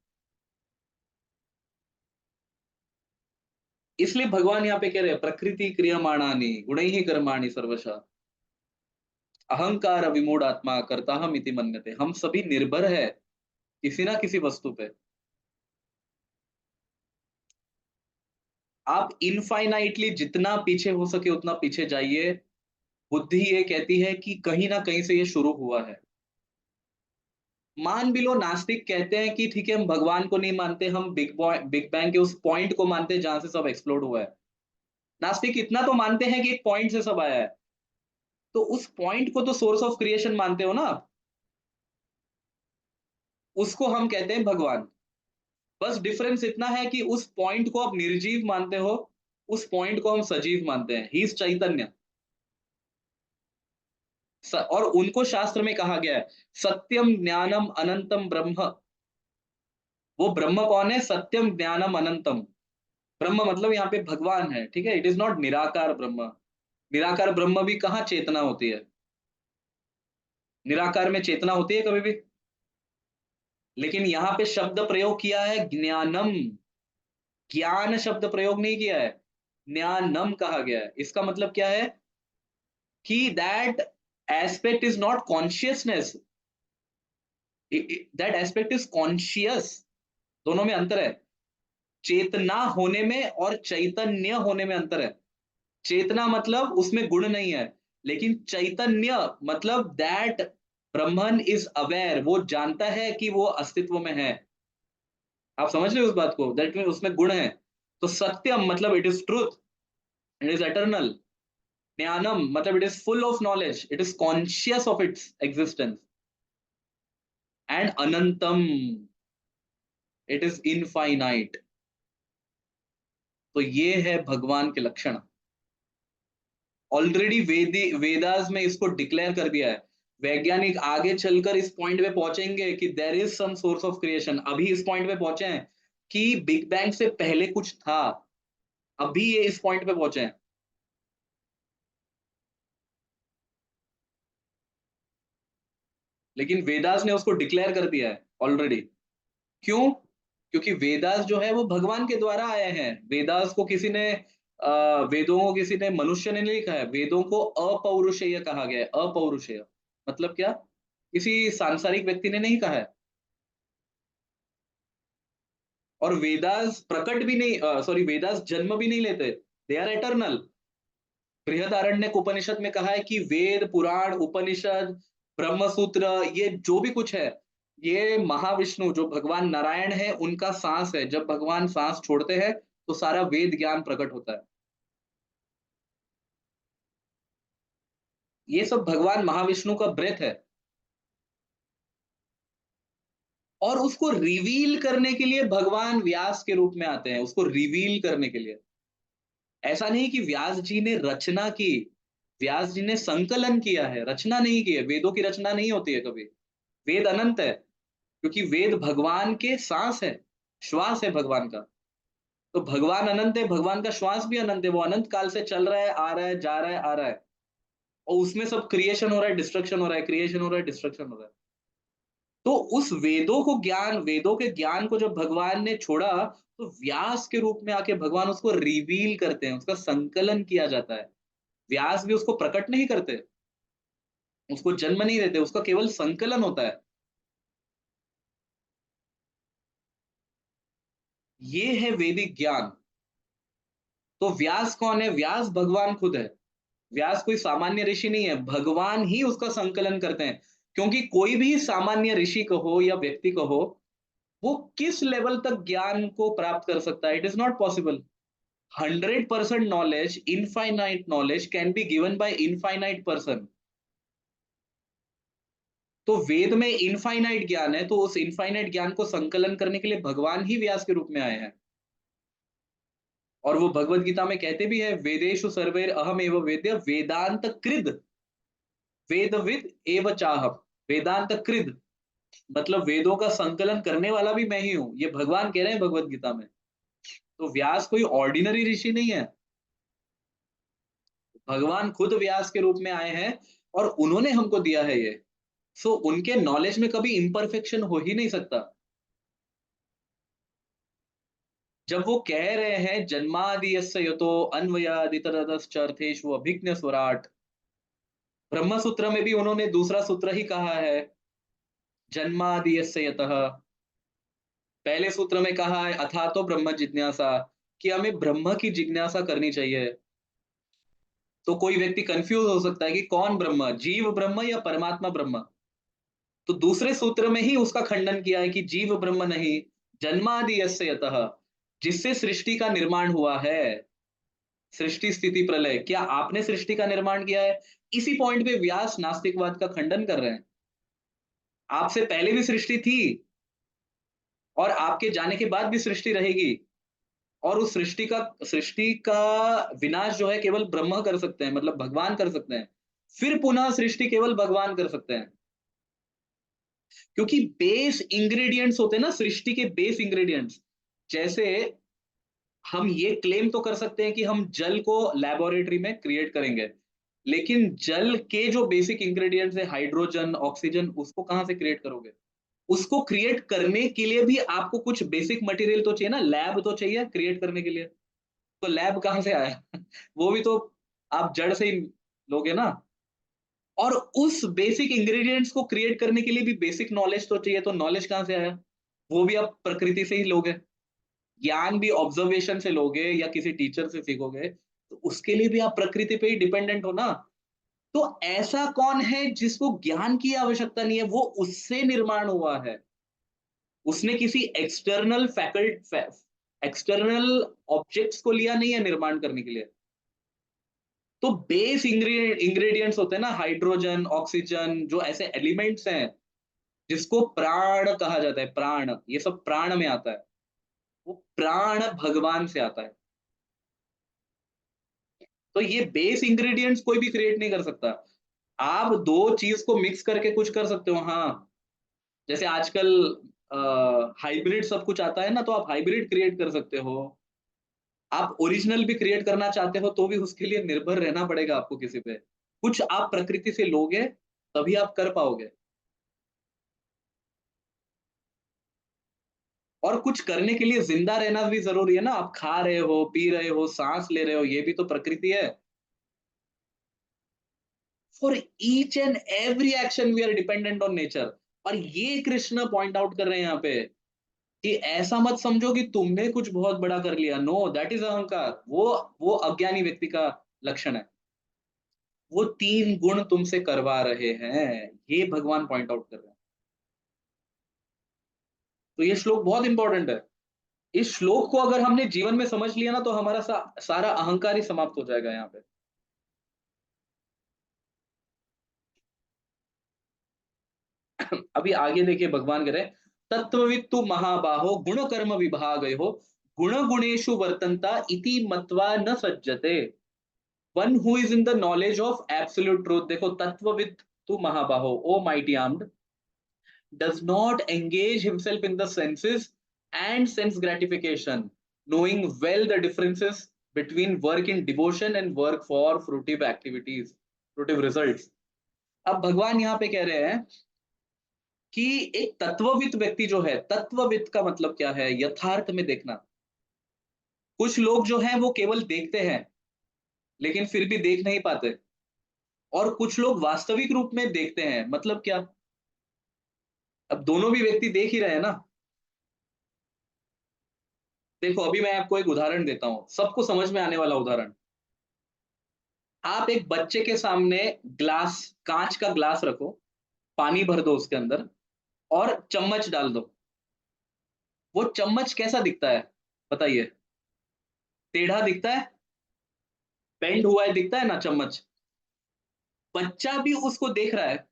इसलिए भगवान यहाँ पे कह रहे हैं प्रकृति क्रियमाणानि गुणैः कर्माणि सर्वशः अहंकार विमूढ़ आत्मा करता हम इति मन्यते। हम सभी निर्भर है किसी ना किसी वस्तु पे। आप इनफाइनाइटली जितना पीछे हो सके उतना पीछे जाइए। बुद्धि ये कहती है कि कहीं ना कहीं से ये शुरू हुआ है। मान भी लो नास्तिक कहते हैं कि ठीक है हम भगवान को नहीं मानते, हम बिग बैंग के उस पॉइंट को मानते हैं जहां से सब एक्सप्लोड हुआ है। नास्तिक इतना तो मानते हैं कि एक पॉइंट से सब आया है। तो उस पॉइंट को तो सोर्स ऑफ क्रिएशन मानते हो ना आप? उसको हम कहते हैं भगवान। बस डिफरेंस इतना है कि उस पॉइंट को आप निर्जीव मानते हो, उस पॉइंट को हम सजीव मानते हैं। ही इज चैतन्य। और उनको शास्त्र में कहा गया है सत्यम ज्ञानम अनंतम ब्रह्म। वो ब्रह्म कौन है? सत्यम ज्ञानम अनंतम। ब्रह्म मतलब यहाँ पे भगवान है, ठीक है। इट इज नॉट निराकार ब्रह्म। निराकार ब्रह्म भी कहाँ चेतना होती है? निराकार में चेतना होती है कभी भी? लेकिन यहाँ पे शब्द प्रयोग किया है ज्ञानम। ज्ञान शब्द प्रयोग नहीं किया है, ज्ञानम कहा गया है। इसका मतलब क्या है कि that aspect is not consciousness, that aspect is conscious. दोनों में अंतर है। चेतना होने में और चैतन्य होने में अंतर है। चेतना मतलब उसमें गुण नहीं है, लेकिन चैतन्य मतलब दैट ब्रह्मन इज अवेयर, वो जानता है कि वो अस्तित्व में है। आप समझ रहे हो उस बात को? दैट मीन उसमें गुण है। तो सत्यम मतलब it is truth, it is eternal. ज्ञानम मतलब it is full of knowledge, it is conscious of its existence. And अनंतम, इट इज इनफाइनाइट। तो ये है भगवान के लक्षण। ऑलरेडी वेदास में इसको डिक्लेयर कर दिया है। वैज्ञानिक आगे चलकर इस पॉइंट पे पहुंचेंगे कि there is some source of creation. अभी इस पॉइंट पे पहुंचे हैं कि बिग बैंग से पहले कुछ था। अभी ये इस पॉइंट पे पहुंचे हैं। लेकिन वेदास ने उसको डिक्लेयर कर दिया है ऑलरेडी। क्यों? क्योंकि वेदास जो है वो भगवान के द्वारा आए हैं। वेदास को किसी ने वेदों को किसी ने मनुष्य ने नहीं लिखा है। वेदों को अपौरुषेय कहा गया है। अपौरुषेय मतलब क्या? किसी सांसारिक व्यक्ति ने नहीं कहा है। और वेदास प्रकट भी नहीं, सॉरी, वेदास जन्म भी नहीं लेते। They are eternal. Brihadaranyaka Upanishad में कहा है कि वेद पुराण उपनिषद ब्रह्म सूत्र ये जो भी कुछ है, ये महाविष्णु जो भगवान नारायण है उनका सांस है। जब भगवान सांस छोड़ते हैं तो सारा वेद ज्ञान प्रकट होता है। ये सब भगवान महाविष्णु का ब्रेथ है। और उसको रिवील करने के लिए भगवान व्यास के रूप में आते हैं, उसको रिवील करने के लिए। ऐसा नहीं कि व्यास जी ने रचना की। व्यास जी ने संकलन किया है, रचना नहीं की है। वेदों की रचना नहीं होती है कभी। वेद अनंत है, क्योंकि वेद भगवान के सांस है, श्वास है भगवान का। तो भगवान अनंत है, भगवान का श्वास भी अनंत है। वो अनंत काल से चल रहा है, आ रहा है, जा रहा है, आ रहा है। और उसमें सब क्रिएशन हो रहा है, डिस्ट्रक्शन हो रहा है, क्रिएशन हो रहा है, डिस्ट्रक्शन हो रहा है। तो उस वेदों को ज्ञान, वेदों के ज्ञान को जब भगवान ने छोड़ा, तो व्यास के रूप में आके भगवान उसको रिवील करते हैं, उसका संकलन किया जाता है। व्यास भी उसको प्रकट नहीं करते, उसको जन्म नहीं देते, उसका केवल संकलन होता है। ये है वैदिक ज्ञान। तो व्यास कौन है? व्यास भगवान खुद है। व्यास कोई सामान्य ऋषि नहीं है, भगवान ही उसका संकलन करते हैं। क्योंकि कोई भी सामान्य ऋषि कहो या व्यक्ति कहो, वो किस लेवल तक ज्ञान को प्राप्त कर सकता है? It is not possible. 100% knowledge, infinite knowledge can be given by infinite person. तो वेद में इनफाइनाइट ज्ञान है, तो उस इनफाइनाइट ज्ञान को संकलन करने के लिए भगवान ही व्यास के रूप में आए हैं। और वो भगवत गीता में कहते भी है, वेदेषु सर्वैर अहम एव वेद्य वेदांत कृद, वेदविद एव चाहम। वेदांत कृद मतलब वेदों का संकलन करने वाला भी मैं ही हूं, ये भगवान कह रहे हैं भगवत गीता में। तो व्यास कोई ऑर्डिनरी ऋषि नहीं है, भगवान खुद व्यास के रूप में आए हैं और उन्होंने हमको दिया है ये। सो उनके नॉलेज में कभी इम्परफेक्शन हो ही नहीं सकता। जब वो कह रहे हैं जन्मादि यस्य यतो अन्वयादितरतश्चार्थेषु अभिज्ञ स्वराट, ब्रह्म सूत्र में भी उन्होंने दूसरा सूत्र ही कहा है, जन्मादि यस्य यतः। पहले सूत्र में कहा है अथा तो ब्रह्म जिज्ञासा, कि हमें ब्रह्म की जिज्ञासा करनी चाहिए। तो कोई व्यक्ति कंफ्यूज हो सकता है कि कौन ब्रह्म, जीव ब्रह्म या परमात्मा ब्रह्म। तो दूसरे सूत्र में ही उसका खंडन किया है कि जीव ब्रह्म नहीं, जन्मादि यस्य यतः, जिससे सृष्टि का निर्माण हुआ है। सृष्टि स्थिति प्रलय, क्या आपने सृष्टि का निर्माण किया है? इसी पॉइंट पे व्यास नास्तिकवाद का खंडन कर रहे हैं। आपसे पहले भी सृष्टि थी और आपके जाने के बाद भी सृष्टि रहेगी। और उस सृष्टि का विनाश जो है केवल ब्रह्म कर सकते हैं, मतलब भगवान कर सकते हैं। फिर पुनः सृष्टि केवल भगवान कर सकते हैं। क्योंकि बेस इंग्रेडिएंट्स होते हैं ना, सृष्टि के बेस इंग्रेडिएंट्स। जैसे हम ये क्लेम तो कर सकते हैं कि हम जल को लेबोरेटरी में क्रिएट करेंगे, लेकिन जल के जो बेसिक इंग्रेडिएंट्स है हाइड्रोजन, ऑक्सीजन, उसको कहां से क्रिएट करोगे? उसको क्रिएट करने के लिए भी आपको कुछ बेसिक मटेरियल तो चाहिए ना, लैब तो चाहिए क्रिएट करने के लिए। तो लैब कहां से आया? वो भी तो आप जड़ से ही लोगे ना। और उस बेसिक इंग्रेडिएंट्स को क्रिएट करने के लिए भी बेसिक नॉलेज तो चाहिए, तो नॉलेज कहां से आया? वो भी आप प्रकृति से ही लोगे। ज्ञान भी ऑब्जर्वेशन से लोगे या किसी टीचर से सीखोगे, तो उसके लिए भी आप प्रकृति पे ही डिपेंडेंट हो ना। तो ऐसा कौन है जिसको ज्ञान की आवश्यकता नहीं है? वो उससे निर्माण हुआ है। उसने किसी एक्सटर्नल ऑब्जेक्ट्स को लिया नहीं है निर्माण करने के लिए। तो बेस इंग्रेडिएंट्स होते हैं ना, हाइड्रोजन, ऑक्सीजन, जो ऐसे एलिमेंट्स हैं जिसको प्राण कहा जाता है, प्राण, ये सब प्राण में आता है। वो प्राण भगवान से आता है। तो ये बेस इंग्रेडिएंट्स कोई भी क्रिएट नहीं कर सकता। आप दो चीज को मिक्स करके कुछ कर सकते हो, हाँ। जैसे आजकल हाइब्रिड सब कुछ आता है ना, तो आप हाइब्रिड क्रिएट कर सकते हो। आप ओरिजिनल भी क्रिएट करना चाहते हो तो भी उसके लिए निर्भर रहना पड़ेगा आपको किसी पे। कुछ आप प्रकृति से लोगे तभी आप कर पाओगे। और कुछ करने के लिए जिंदा रहना भी जरूरी है ना, आप खा रहे हो, पी रहे हो, सांस ले रहे हो, ये भी तो प्रकृति है। For each and every action we are dependent on nature. और ये कृष्ण पॉइंट आउट कर रहे हैं यहाँ पे कि ऐसा मत समझो कि तुमने कुछ बहुत बड़ा कर लिया। नो, दैट इज अहंकार। वो अज्ञानी व्यक्ति का लक्षण है। वो तीन गुण तुमसे करवा रहे हैं, ये भगवान पॉइंट आउट कर रहे हैं। तो ये श्लोक बहुत इंपॉर्टेंट है। इस श्लोक को अगर हमने जीवन में समझ लिया ना, तो हमारा सारा अहंकार ही समाप्त हो जाएगा यहाँ पे। अभी आगे देखिए, भगवान कह रहे हैं, तत्ववित्तु महाबाहो गुण कर्म विभागयो गुण गुणेशु वर्तन्ता इति मत्वा न सज्जते। One who is in the knowledge of absolute truth, देखो, तत्वविद तू महाबाहो, O mighty armed, does not engage himself in the senses and sense gratification, knowing well the differences between work in devotion and work for fruitive activities, fruitive results। अब भगवान यहाँ पे कह रहे हैं कि एक तत्वविद व्यक्ति जो है, तत्वविद का मतलब क्या है? यथार्थ में देखना। कुछ लोग जो हैं वो केवल देखते हैं, लेकिन फिर भी देख नहीं पाते। और कुछ लोग वास्तविक रूप में देखते हैं, मतलब क्या? अब दोनों भी व्यक्ति देख ही रहे हैं ना। देखो अभी मैं आपको एक उदाहरण देता हूँ, सबको समझ में आने वाला उदाहरण। आप एक बच्चे के सामने ग्लास, कांच का ग्लास रखो, पानी भर दो उसके अंदर और चम्मच डाल दो। वो चम्मच कैसा दिखता है? बताइए। टेढ़ा दिखता है, बेंड हुआ है दिखता है ना चम्मच। बच्चा भी उसको देख रहा है,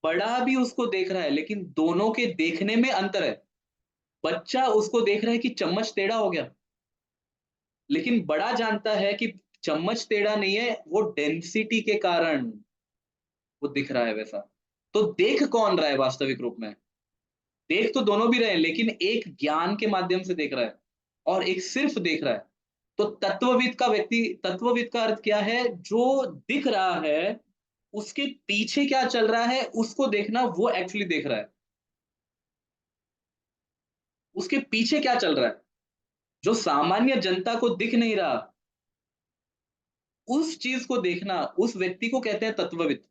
बड़ा भी उसको देख रहा है, लेकिन दोनों के देखने में अंतर है। बच्चा उसको देख रहा है कि चम्मच टेढ़ा हो गया, लेकिन बड़ा जानता है कि चम्मच टेढ़ा नहीं है, वो डेंसिटी के कारण वो दिख रहा है वैसा। तो देख कौन रहा है वास्तविक रूप में? देख तो दोनों भी रहे हैं, लेकिन एक ज्ञान के माध्यम से देख रहा है और एक सिर्फ देख रहा है। तो तत्वविद का अर्थ क्या है? जो दिख रहा है उसके पीछे क्या चल रहा है उसको देखना, वो एक्चुअली देख रहा है। उसके पीछे क्या चल रहा है जो सामान्य जनता को दिख नहीं रहा, उस चीज को देखना, उस व्यक्ति को कहते हैं तत्वविद।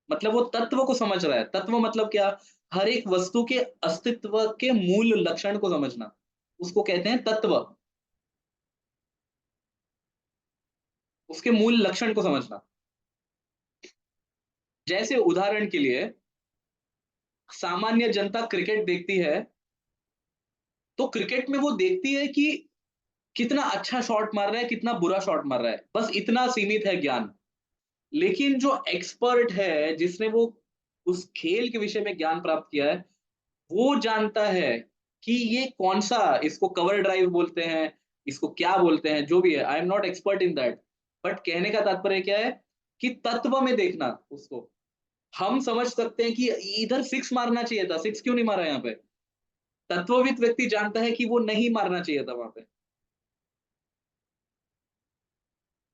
मतलब वो तत्व को समझ रहा है। तत्व मतलब क्या? हर एक वस्तु के अस्तित्व के मूल लक्षण को समझना, उसको कहते हैं तत्व। उसके मूल लक्षण को समझना। जैसे उदाहरण के लिए, सामान्य जनता क्रिकेट देखती है, तो क्रिकेट में वो देखती है कि कितना अच्छा शॉट मार रहा है, कितना बुरा शॉट मार रहा है, बस इतना सीमित है ज्ञान। लेकिन जो एक्सपर्ट है, जिसने वो उस खेल के विषय में ज्ञान प्राप्त किया है, वो जानता है कि ये कौन सा, इसको कवर ड्राइव बोलते हैं, इसको क्या बोलते हैं, जो भी है। I am not expert in that, but कहने का तात्पर्य क्या है कि तत्व में देखना उसको। हम समझ सकते हैं कि इधर सिक्स मारना चाहिए था, सिक्स क्यों नहीं मारा यहाँ पे? तत्वविद व्यक्ति जानता है कि वो नहीं मारना चाहिए था वहां पे।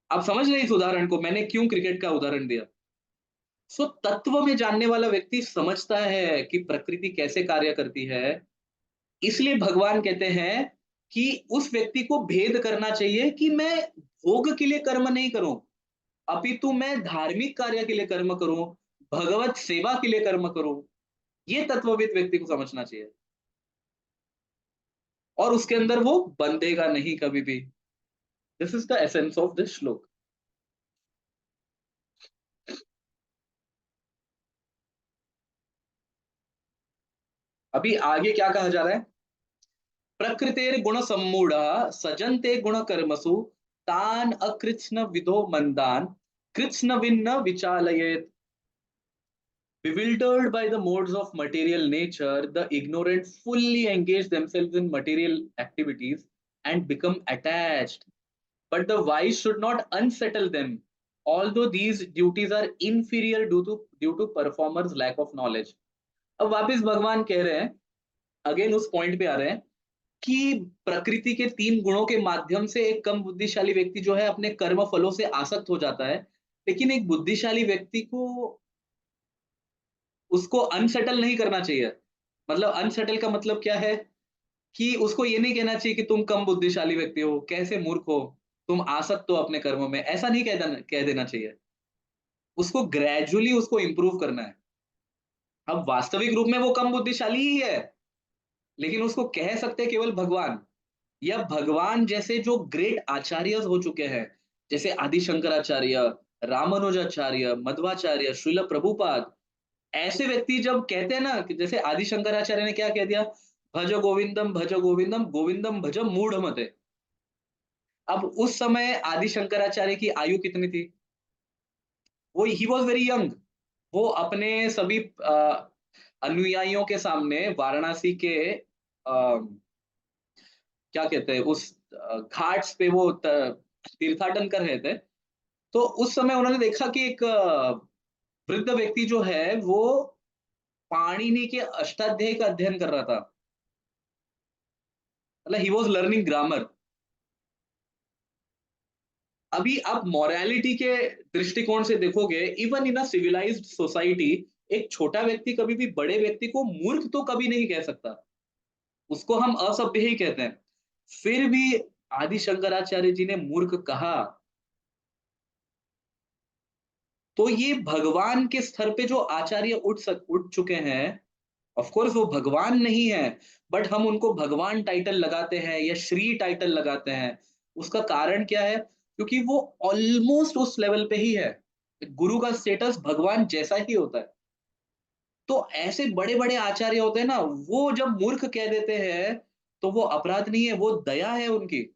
आप समझ रहे हैं इस उदाहरण को, मैंने क्यों क्रिकेट का उदाहरण दिया? सो तत्व में जानने वाला व्यक्ति समझता है कि प्रकृति कैसे कार्य करती है। इसलिए भगवान कहते हैं कि उस व्यक्ति को भेद करना चाहिए कि मैं भोग के लिए कर्म नहीं करूं, अपितु मैं धार्मिक कार्य के लिए कर्म करूं, भगवत सेवा के लिए कर्म करूं। ये तत्वविद व्यक्ति को समझना चाहिए, और उसके अंदर वो बंधेगा नहीं कभी भी। This is the essence of this श्लोक। अभी आगे क्या कहा जा रहा है? प्रकृतेर गुण सम्मूढ़ सजन्ते गुण कर्मसु तान अकृत्स्न विदो मंदान कृत्स्न विन्न विचालयेत। Bewildered by the modes of material nature, the ignorant fully engage themselves in material activities and become attached. But the wise should not unsettle them, although these duties are inferior due to performers' lack of knowledge. अब वापस भगवान कह रहे हैं, again उस point पे आ रहे हैं कि प्रकृति के तीन गुणों के माध्यम से एक कम बुद्धिशाली व्यक्ति जो है अपने कर्म फलों से आसक्त हो जाता है, लेकिन एक बुद्धिशाली व्यक्ति को उसको अनसेटल नहीं करना चाहिए। मतलब अनसेटल का मतलब क्या है? कि उसको ये नहीं कहना चाहिए कि तुम कम बुद्धिशाली व्यक्ति हो, कैसे मूर्ख हो, तुम आसक्त हो अपने कर्मों में, ऐसा नहीं कह देना चाहिए। उसको ग्रेजुअली उसको इंप्रूव करना है। अब वास्तविक रूप में वो कम बुद्धिशाली ही है, लेकिन उसको कह सकते हैं केवल भगवान, या भगवान जैसे जो ग्रेट आचार्य हो चुके हैं, जैसे आदि शंकराचार्य, रामानुजाचार्य, मध्वाचार्य, श्रील प्रभुपाद। ऐसे व्यक्ति जब कहते हैं ना, कि जैसे आदि शंकराचार्य ने क्या कह दिया, भज गोविंदम गोविंदम भज मूढ़ मते। अब उस समय आदि शंकराचार्य की आयु कितनी थी? वो ही वॉज वेरी यंग। वो अपने सभी अनुयायियों के सामने वाराणसी के क्या कहते हैं उस घाट्स पे वो तीर्थाटन कर रहे थे। तो उस समय उन्होंने देखा कि एक वृद्ध व्यक्ति जो है वो पाणिनि के अष्टाध्यायी का अध्ययन कर रहा था। मतलब ही वॉज लर्निंग ग्रामर। अभी आप मॉरालिटी के दृष्टिकोण से देखोगे, even in a civilized society, एक छोटा व्यक्ति कभी भी बड़े व्यक्ति को मूर्ख तो कभी नहीं कह सकता, उसको हम असभ्य ही कहते हैं। फिर भी आदि शंकराचार्य जी ने मूर्ख कहा, तो ये भगवान के स्तर पे जो आचार्य उठ चुके हैं, ऑफ कोर्स वो भगवान नहीं है, बट हम उनको भगवान टाइटल लगाते हैं या श्री टाइटल लगाते हैं। उसका कारण क्या है? क्योंकि वो ऑलमोस्ट उस लेवल पे ही है। गुरु का स्टेटस भगवान जैसा ही होता है। तो ऐसे बड़े-बड़े आचार्य होते हैं ना, वो जब मूर्ख कह देते हैं, तो वो अपराध नहीं है, वो दया है उनकी।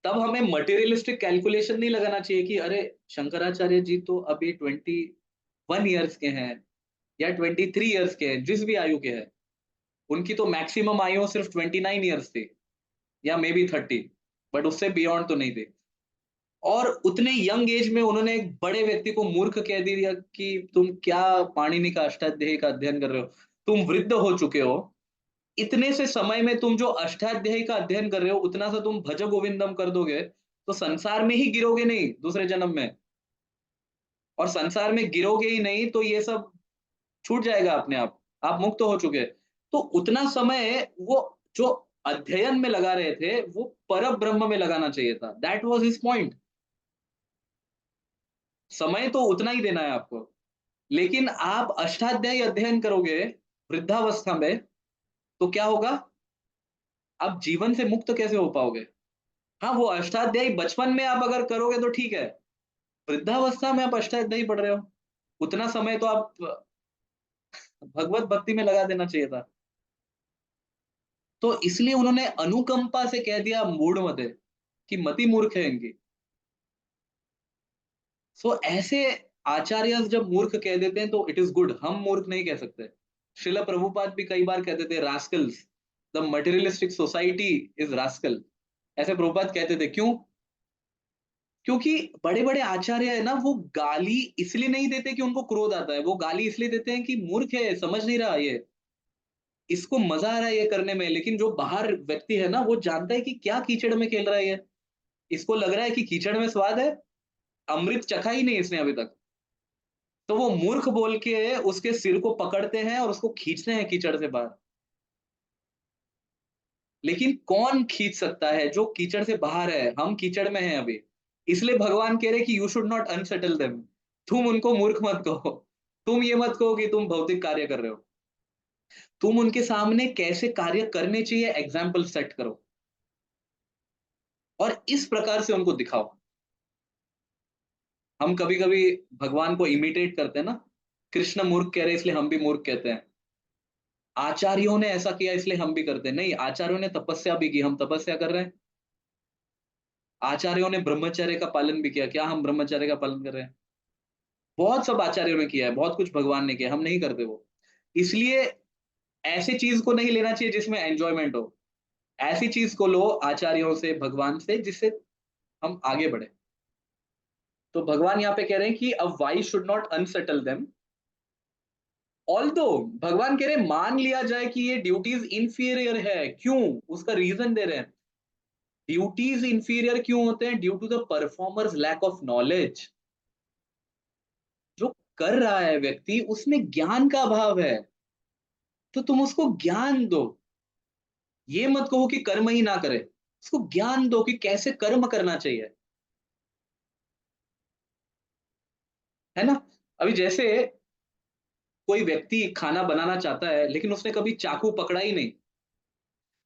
तब हमें मटेरियलिस्टिक कैलकुलेशन नहीं लगाना चाहिए कि अरे! शंकराचार्य जी तो अभी 21 इयर्स के हैं या 23 इयर्स के हैं, जिस भी आयु के हैं। उनकी तो मैक्सिमम आयु सिर्फ 29 इयर्स थी या मे बी 30, बट उससे बियॉन्ड तो नहीं थी। और उतने यंग एज में उन्होंने एक बड़े व्यक्ति को मूर्ख कह दिया कि तुम क्या पाणिनि का अष्टाध्यायी का अध्ययन कर रहे हो? तुम वृद्ध हो चुके हो। इतने से समय में तुम जो अष्टाध्यायी का अध्ययन कर रहे हो, उतना सा तुम भज गोविंदम कर दोगे, तो संसार में ही गिरोगे नहीं दूसरे जन्म में। और संसार में गिरोगे ही नहीं तो ये सब छूट जाएगा अपने आप मुक्त हो चुके। तो उतना समय वो जो अध्ययन में लगा रहे थे, वो परब्रह्म में लगाना चाहिए था। That was his point. समय तो उतना ही देना है आपको। लेकिन आप अष्टाध्यायी अध्ययन करोगे वृद्धावस्था में, तो क्या होगा? आप जीवन से मुक्त कैसे हो पाओगे? हाँ, वो अष्टाध्यायी बचपन में आप अगर करोगे तो ठीक है। वृद्धावस्था में आप अष्टाध्यायी पढ़ रहे हो, उतना समय तो आप भगवत भक्ति में लगा देना चाहिए था। तो इसलिए उन्होंने अनुकंपा से कह दिया मूढ़मते, कि मति मूर्ख है इनकी। सो ऐसे आचार्य जब मूर्ख कह देते हैं तो इट इज गुड, हम मूर्ख नहीं कह सकते। श्रील प्रभुपाद भी कई बार कहते थे Rascals, the materialistic society is rascal. ऐसे प्रभुपाद कहते थे, क्यों? क्योंकि बड़े बड़े आचार्य है ना, वो गाली इसलिए नहीं देते कि उनको क्रोध आता है, वो गाली इसलिए देते हैं कि मूर्ख है, समझ नहीं रहा ये, इसको मजा आ रहा है ये करने में। लेकिन जो बाहर व्यक्ति है ना, वो जानता है कि क्या कीचड़ में खेल रहा है ये, इसको लग रहा है कि कीचड़ में स्वाद है, अमृत चखा ही नहीं इसने अभी तक। तो वो मूर्ख बोल के उसके सिर को पकड़ते हैं और उसको खींचते हैं कीचड़ से बाहर। लेकिन कौन खींच सकता है जो कीचड़ से बाहर है? हम कीचड़ में हैं अभी। इसलिए भगवान कह रहे हैं कि you should not unsettle them. तुम उनको मूर्ख मत कहो। तुम ये मत कहो कि तुम भौतिक कार्य कर रहे हो। तुम उनके सामने कैसे कार्य करने चाहिए एग्जाम्पल सेट करो और इस प्रकार से उनको दिखाओ। हम कभी-कभी भगवान को इमिटेट करते हैं ना, कृष्ण मूर्ख कह रहे हैं इसलिए हम भी मूर्ख कहते हैं। आचार्यों ने ऐसा किया इसलिए हम भी करते हैं। नहीं, आचार्यों ने तपस्या भी की, हम तपस्या कर रहे हैं। आचार्यों ने ब्रह्मचर्य का पालन भी किया, क्या हम ब्रह्मचर्य का पालन कर रहे हैं? बहुत सब आचार्यों ने किया है, बहुत कुछ भगवान ने किया, हम नहीं करते वो। इसलिए ऐसी चीज़ को नहीं लेना चाहिए जिसमें एन्जॉयमेंट हो। ऐसी चीज़ को लो आचार्यों से, भगवान से, जिससे हम आगे बढ़े। तो भगवान यहाँ पे कह रहे हैं कि a wise should not unsettle them. Although भगवान कह रहे हैं मान लिया जाए कि ये ड्यूटीज इंफीरियर है, क्यों? उसका रीजन दे रहे हैं। ड्यूटीज इंफीरियर क्यों होते हैं? Due to the performers lack of knowledge. जो कर रहा है व्यक्ति, उसमें ज्ञान का अभाव है, तो तुम उसको ज्ञान दो। ये मत कहो कि कर्म ही ना करे, उसको ज्ञान दो कि कैसे कर्म करना चाहिए। है ना? अभी जैसे कोई व्यक्ति खाना बनाना चाहता है लेकिन उसने कभी चाकू पकड़ा ही नहीं।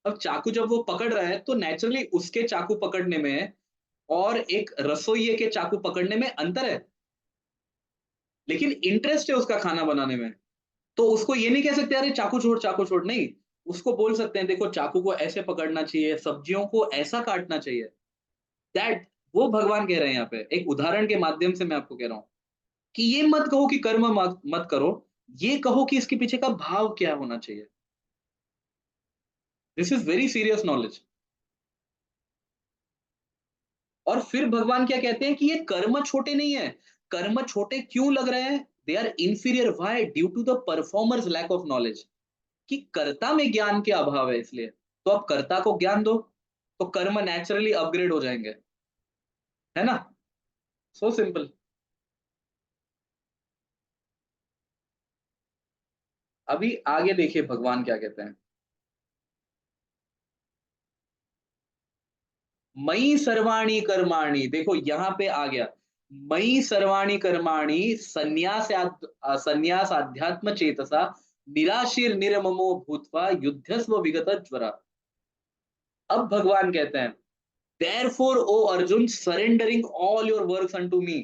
अब चाकू जब वो पकड़ रहा है तो नेचुरली उसके चाकू पकड़ने में और एक रसोइये के चाकू पकड़ने में अंतर है। लेकिन इंटरेस्ट है उसका खाना बनाने में। तो उसको ये नहीं कह सकते अरे चाकू छोड़, नहीं। उसको बोल सकते हैं देखो चाकू को ऐसे पकड़ना चाहिए, सब्जियों को ऐसा काटना चाहिए। दैट वो भगवान कह रहे हैं यहाँ पे। एक उदाहरण के माध्यम से मैं आपको कह रहा हूँ कि ये मत कहो कि कर्म मत मत करो, ये कहो कि इसके पीछे का भाव क्या होना चाहिए। This is very serious knowledge. और फिर भगवान क्या कहते हैं कि ये कर्म छोटे नहीं है। कर्म छोटे क्यों लग रहे हैं? They are inferior, why? Due to the performers lack of knowledge. कि कर्ता में ज्ञान के अभाव है इसलिए। तो अब कर्ता को ज्ञान दो, तो कर्म नेचुरली अपग्रेड हो जाएंगे। है ना? So simple. अभी आगे देखिए भगवान क्या कहते हैं। मयि सर्वाणी कर्माणि, देखो यहां पे आ गया, मयि सर्वाणी कर्माणि संन्यास आध्यात्म चेतसा निराशीर निर्ममो भूत्वा युद्धस्व विगत ज्वरा। अब भगवान कहते हैं, therefore O Arjun surrendering all your works unto me.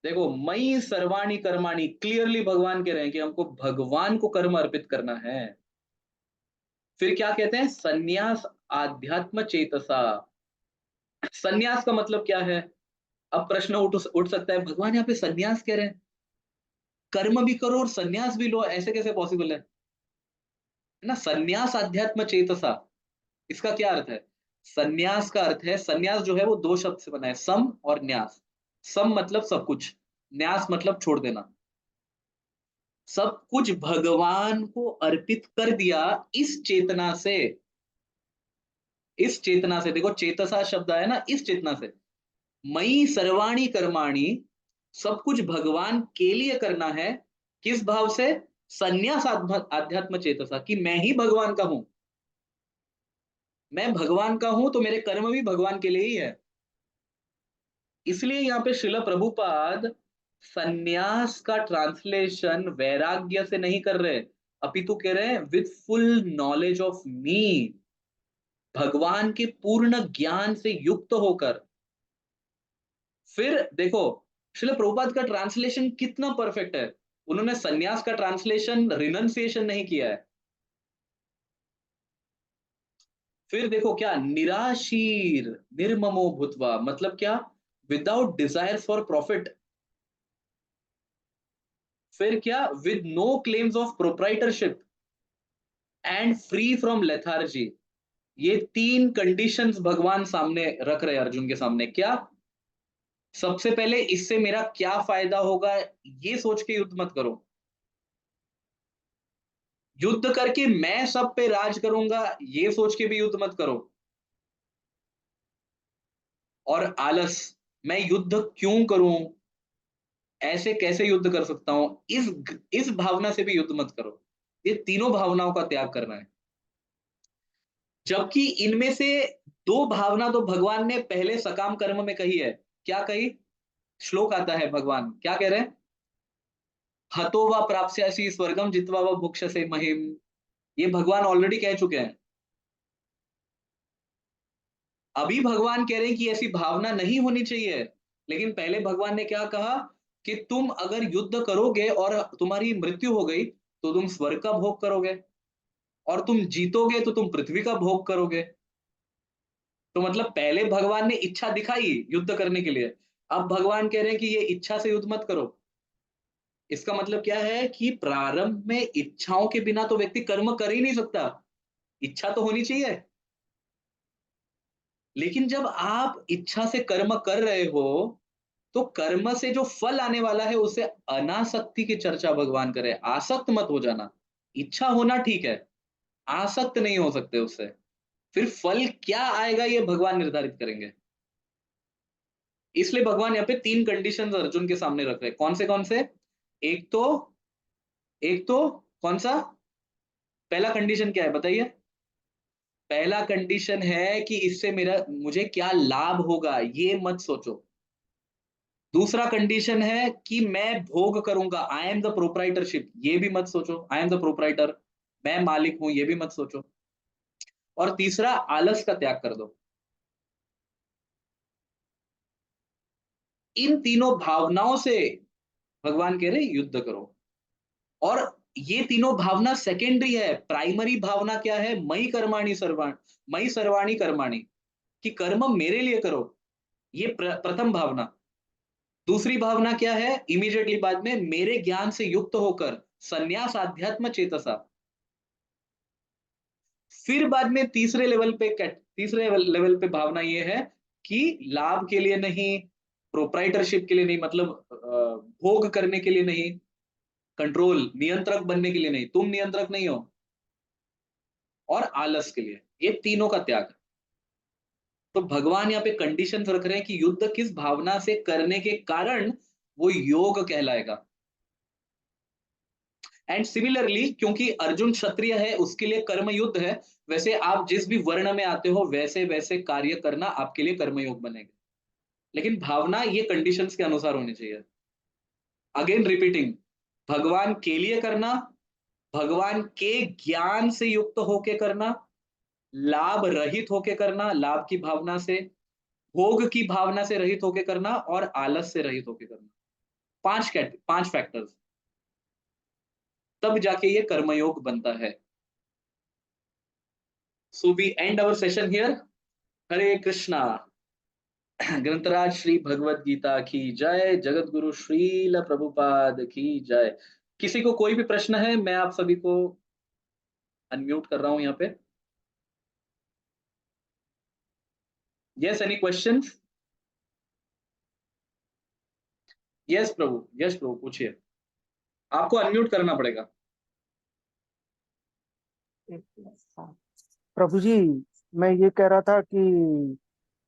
देखो मयि सर्वाणी कर्माणि, क्लियरली भगवान कह रहे हैं कि हमको भगवान को कर्म अर्पित करना है। फिर क्या कहते हैं, संन्यास आध्यात्म चेतसा। संन्यास का मतलब क्या है? अब प्रश्न उठ सकता है, भगवान यहाँ पे संन्यास कह रहे हैं, कर्म भी करो और संन्यास भी लो, ऐसे कैसे पॉसिबल है ना? संन्यास अध्यात्म चेतसा, इसका क्या अर्थ है? संन्यास का अर्थ है, संन्यास जो है वो दो शब्द से बना है, सम और न्यास। सम मतलब सब कुछ, न्यास मतलब छोड़ देना। सब कुछ भगवान को अर्पित कर दिया इस चेतना से। इस चेतना से, देखो चेतसा शब्द आया ना, इस चेतना से। मई सर्वाणी कर्माणि, सब कुछ भगवान के लिए करना है। किस भाव से? संन्यास आध्यात्म चेतसा, कि मैं ही भगवान का हूं। मैं भगवान का हूं तो मेरे कर्म भी भगवान के लिए ही है। इसलिए यहाँ पे श्रील प्रभुपाद संन्यास का ट्रांसलेशन वैराग्य से नहीं कर रहे, अपितु कह रहे हैं with full knowledge of me, भगवान के पूर्ण ज्ञान से युक्त होकर। फिर देखो श्रील प्रभुपाद का ट्रांसलेशन कितना परफेक्ट है। उन्होंने सन्यास का ट्रांसलेशन रिनंसिएशन नहीं किया है। फिर देखो क्या, निराशीर निर्ममो भूत्वा, मतलब क्या? Without desire for profit. फिर क्या? With no claims of proprietorship and free from lethargy. ये तीन कंडीशंस भगवान सामने रख रहे हैं अर्जुन के सामने। क्या? सबसे पहले इससे मेरा क्या फायदा होगा, ये सोच के युद्ध मत करो। युद्ध करके मैं सब पे राज करूंगा, ये सोच के भी युद्ध मत करो। और आलस, मैं युद्ध क्यों करूं, ऐसे कैसे युद्ध कर सकता हूं, इस भावना से भी युद्ध मत करो। ये तीनों भावनाओं का त्याग करना है। जबकि इनमें से दो भावना तो भगवान ने पहले सकाम कर्म में कही है। क्या कही? श्लोक आता है, भगवान क्या कह रहे हैं? हतो वा प्राप्स्यसि स्वर्गम जित्वा वा भुक्षसे महिम। ये भगवान ऑलरेडी कह चुके हैं। अभी भगवान कह रहे हैं कि ऐसी भावना नहीं होनी चाहिए। लेकिन पहले भगवान ने क्या कहा, कि तुम अगर युद्ध करोगे और तुम्हारी मृत्यु हो गई तो तुम स्वर्ग का भोग करोगे, और तुम जीतोगे तो तुम पृथ्वी का भोग करोगे। तो मतलब पहले भगवान ने इच्छा दिखाई युद्ध करने के लिए, अब भगवान कह रहे हैं कि ये इच्छा से युद्ध मत करो। इसका मतलब क्या है कि प्रारंभ में इच्छाओं के बिना तो व्यक्ति कर्म कर ही नहीं सकता, इच्छा तो होनी चाहिए। लेकिन जब आप इच्छा से कर्म कर रहे हो, तो कर्म से जो फल आने वाला है उसे अनासक्ति की चर्चा भगवान करे, आसक्त मत हो जाना। इच्छा होना ठीक है, आसक्त नहीं हो सकते उससे। फिर फल क्या आएगा ये भगवान निर्धारित करेंगे। इसलिए भगवान यहाँ पे तीन कंडीशंस अर्जुन के सामने रख रहे हैं। कौन से? एक तो एक तो कौन सा? पहला कंडीशन क्या है बताइए? पहला कंडीशन है कि इससे मेरा मुझे क्या लाभ होगा, ये मत सोचो। दूसरा कंडीशन है कि मैं भोग करूंगा, आई एम द प्रोप्राइटरशिप, ये भी मत सोचो, आई एम द प्रोप्राइटर, मैं मालिक हूं, ये भी मत सोचो। और तीसरा, आलस का त्याग कर दो। इन तीनों भावनाओं से भगवान कह रहे हैं युद्ध करो। और ये तीनों भावना सेकेंडरी है, प्राइमरी भावना क्या है? मई सर्वाणी कर्माणी, कि कर्म मेरे लिए करो, ये प्रथम भावना। दूसरी भावना क्या है? इमीडिएटली बाद में, मेरे ज्ञान से युक्त होकर संन्यास आध्यात्म चेतसा। फिर बाद में तीसरे लेवल पे भावना ये है कि लाभ के लिए नहीं, प्रोप्राइटरशिप के लिए नहीं, मतलब भोग करने के लिए नहीं, कंट्रोल नियंत्रक बनने के लिए नहीं, तुम नियंत्रक नहीं हो, और आलस के लिए, ये तीनों का त्याग। तो भगवान यहाँ पे कंडीशन रख रहे हैं कि युद्ध किस भावना से करने के कारण वो योग कहलाएगा। एंड सिमिलरली क्योंकि अर्जुन क्षत्रिय है, उसके लिए कर्म युद्ध है, वैसे आप जिस भी वर्ण में आते हो वैसे वैसे कार्य करना आपके लिए कर्मयोग बनेगा। लेकिन भावना ये कंडीशंस के अनुसार होनी चाहिए। अगेन रिपीटिंग, भगवान के लिए करना, भगवान के ज्ञान से युक्त होके करना, लाभ रहित होके करना, लाभ की भावना से, भोग की भावना से रहित होके करना, और आलस से रहित होके करना। 5 फैक्टर्स, तब जाके ये कर्मयोग बनता है। So we end our session here. Hare Krishna. ग्रंथराज श्री भगवत गीता की जय, जगत गुरु श्रील प्रभुपाद की जय। किसी को कोई भी प्रश्न है, मैं आप सभी को अनम्यूट कर रहा हूं यहाँ पे। Yes, any questions? यस प्रभु, यस प्रभु, पूछिए। आपको अनम्यूट करना पड़ेगा। प्रभु जी, मैं ये कह रहा था कि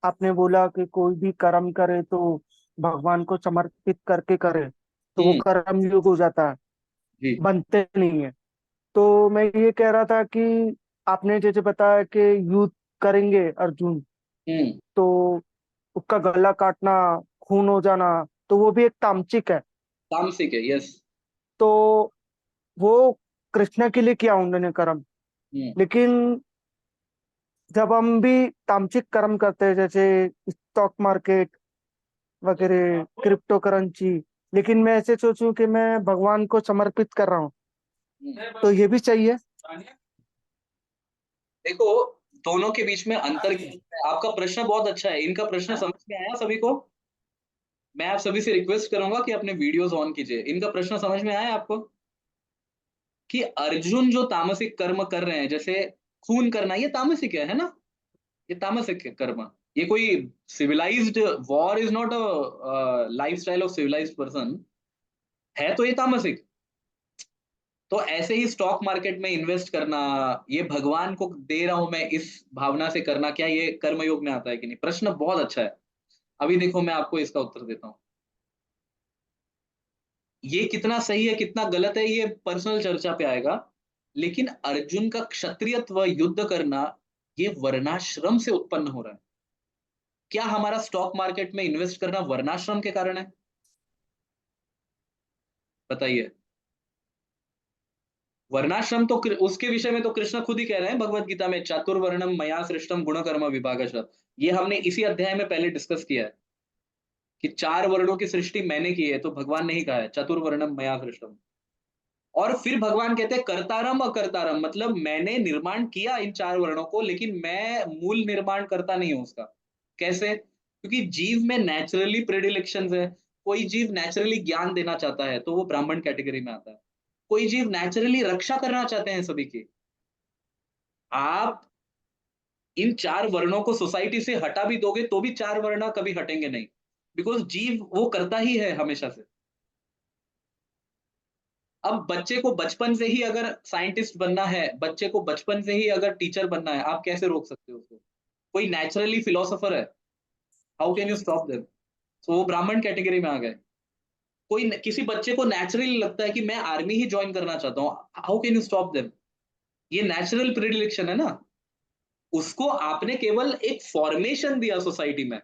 आपने बोला कि कोई भी कर्म करे तो भगवान को समर्पित करके करे तो वो हम्म। कर्म योग हो जाता है, जी। बनते नहीं है। तो मैं ये कह रहा था कि आपने जैसे बताया कि युद्ध करेंगे अर्जुन, हम्म। तो उसका गला काटना, खून हो जाना, तो वो भी एक तामसिक है। तामसिक है, यस। तो वो कृष्ण के लिए किया उन्होंने कर्म। हम्म। लेकिन जब हम भी तामसिक कर्म करते हैं, जैसे स्टॉक मार्केट वगैरह, क्रिप्टो करेंसी, लेकिन मैं ऐसे सोचूं कि मैं भगवान को समर्पित कर रहा हूँ, तो ये भी चाहिए। देखो, दोनों के बीच में अंतर क्या है? आपका प्रश्न बहुत अच्छा है, इनका प्रश्न समझ में आया सभी को? मैं आप सभी से रिक्वेस्ट करूंगा कि अपने वीडियोस ऑन कीजिए। इनका प्रश्न समझ में आया आपको कि अर्जुन जो तामसिक कर्म कर रहे हैं, जैसे खून करना, ये तामसिक है ना? ये तामसिक है कर्म। ये कोई civilized, war is not a lifestyle of civilized person, है तो ये तामसिक। तो ऐसे ही स्टॉक मार्केट में इन्वेस्ट करना, ये भगवान को दे रहा हूं मैं इस भावना से करना, क्या ये कर्मयोग में आता है कि नहीं? प्रश्न बहुत अच्छा है। अभी देखो, मैं आपको इसका उत्तर देता हूँ। ये कितना सही है कितना गलत है ये पर्सनल चर्चा पे आएगा, लेकिन अर्जुन का क्षत्रियत्व, युद्ध करना, ये वर्णाश्रम से उत्पन्न हो रहा है। क्या हमारा स्टॉक मार्केट में इन्वेस्ट करना वर्णाश्रम के कारण है? बताइए। वर्णाश्रम तो उसके विषय में तो कृष्ण खुद ही कह रहे हैं भगवत गीता में, चातुर्वर्णम मया सृष्टम गुण कर्म विभागशः। ये हमने इसी अध्याय में पहले डिस्कस किया है कि 4 वर्णों की सृष्टि मैंने की है, तो भगवान ने ही कहा है चातुर्वर्णम मया सृष्टम। और फिर भगवान कहते हैं कर्तारम अकर्तारम, मतलब मैंने निर्माण किया इन 4 वर्णों को, लेकिन मैं मूल निर्माण करता नहीं हूं उसका। कैसे? क्योंकि जीव में नेचुरली प्रेडिलेक्शंस है। कोई जीव नेचुरली ज्ञान देना चाहता है तो वो ब्राह्मण कैटेगरी में आता है। कोई जीव नेचुरली रक्षा करना चाहते हैं सभी की। आप इन 4 वर्णों को सोसाइटी से हटा भी दोगे तो भी 4 वर्ण कभी हटेंगे नहीं, बिकॉज जीव वो करता ही है हमेशा से। अब बच्चे को बचपन से ही अगर साइंटिस्ट बनना है, बच्चे को बचपन से ही अगर टीचर बनना है, आप कैसे रोक सकते हो उसको? कोई नेचुरली फिलोसोफर है, how can you stop them? तो वो ब्राह्मण कैटेगरी में आ गए। किसी बच्चे को नेचुरली लगता है कि मैं आर्मी ही ज्वाइन करना चाहता हूँ, how can you stop them? ये नेचुरल प्रिडिलेक्शन है ना। उसको आपने केवल एक फॉर्मेशन दिया सोसाइटी में,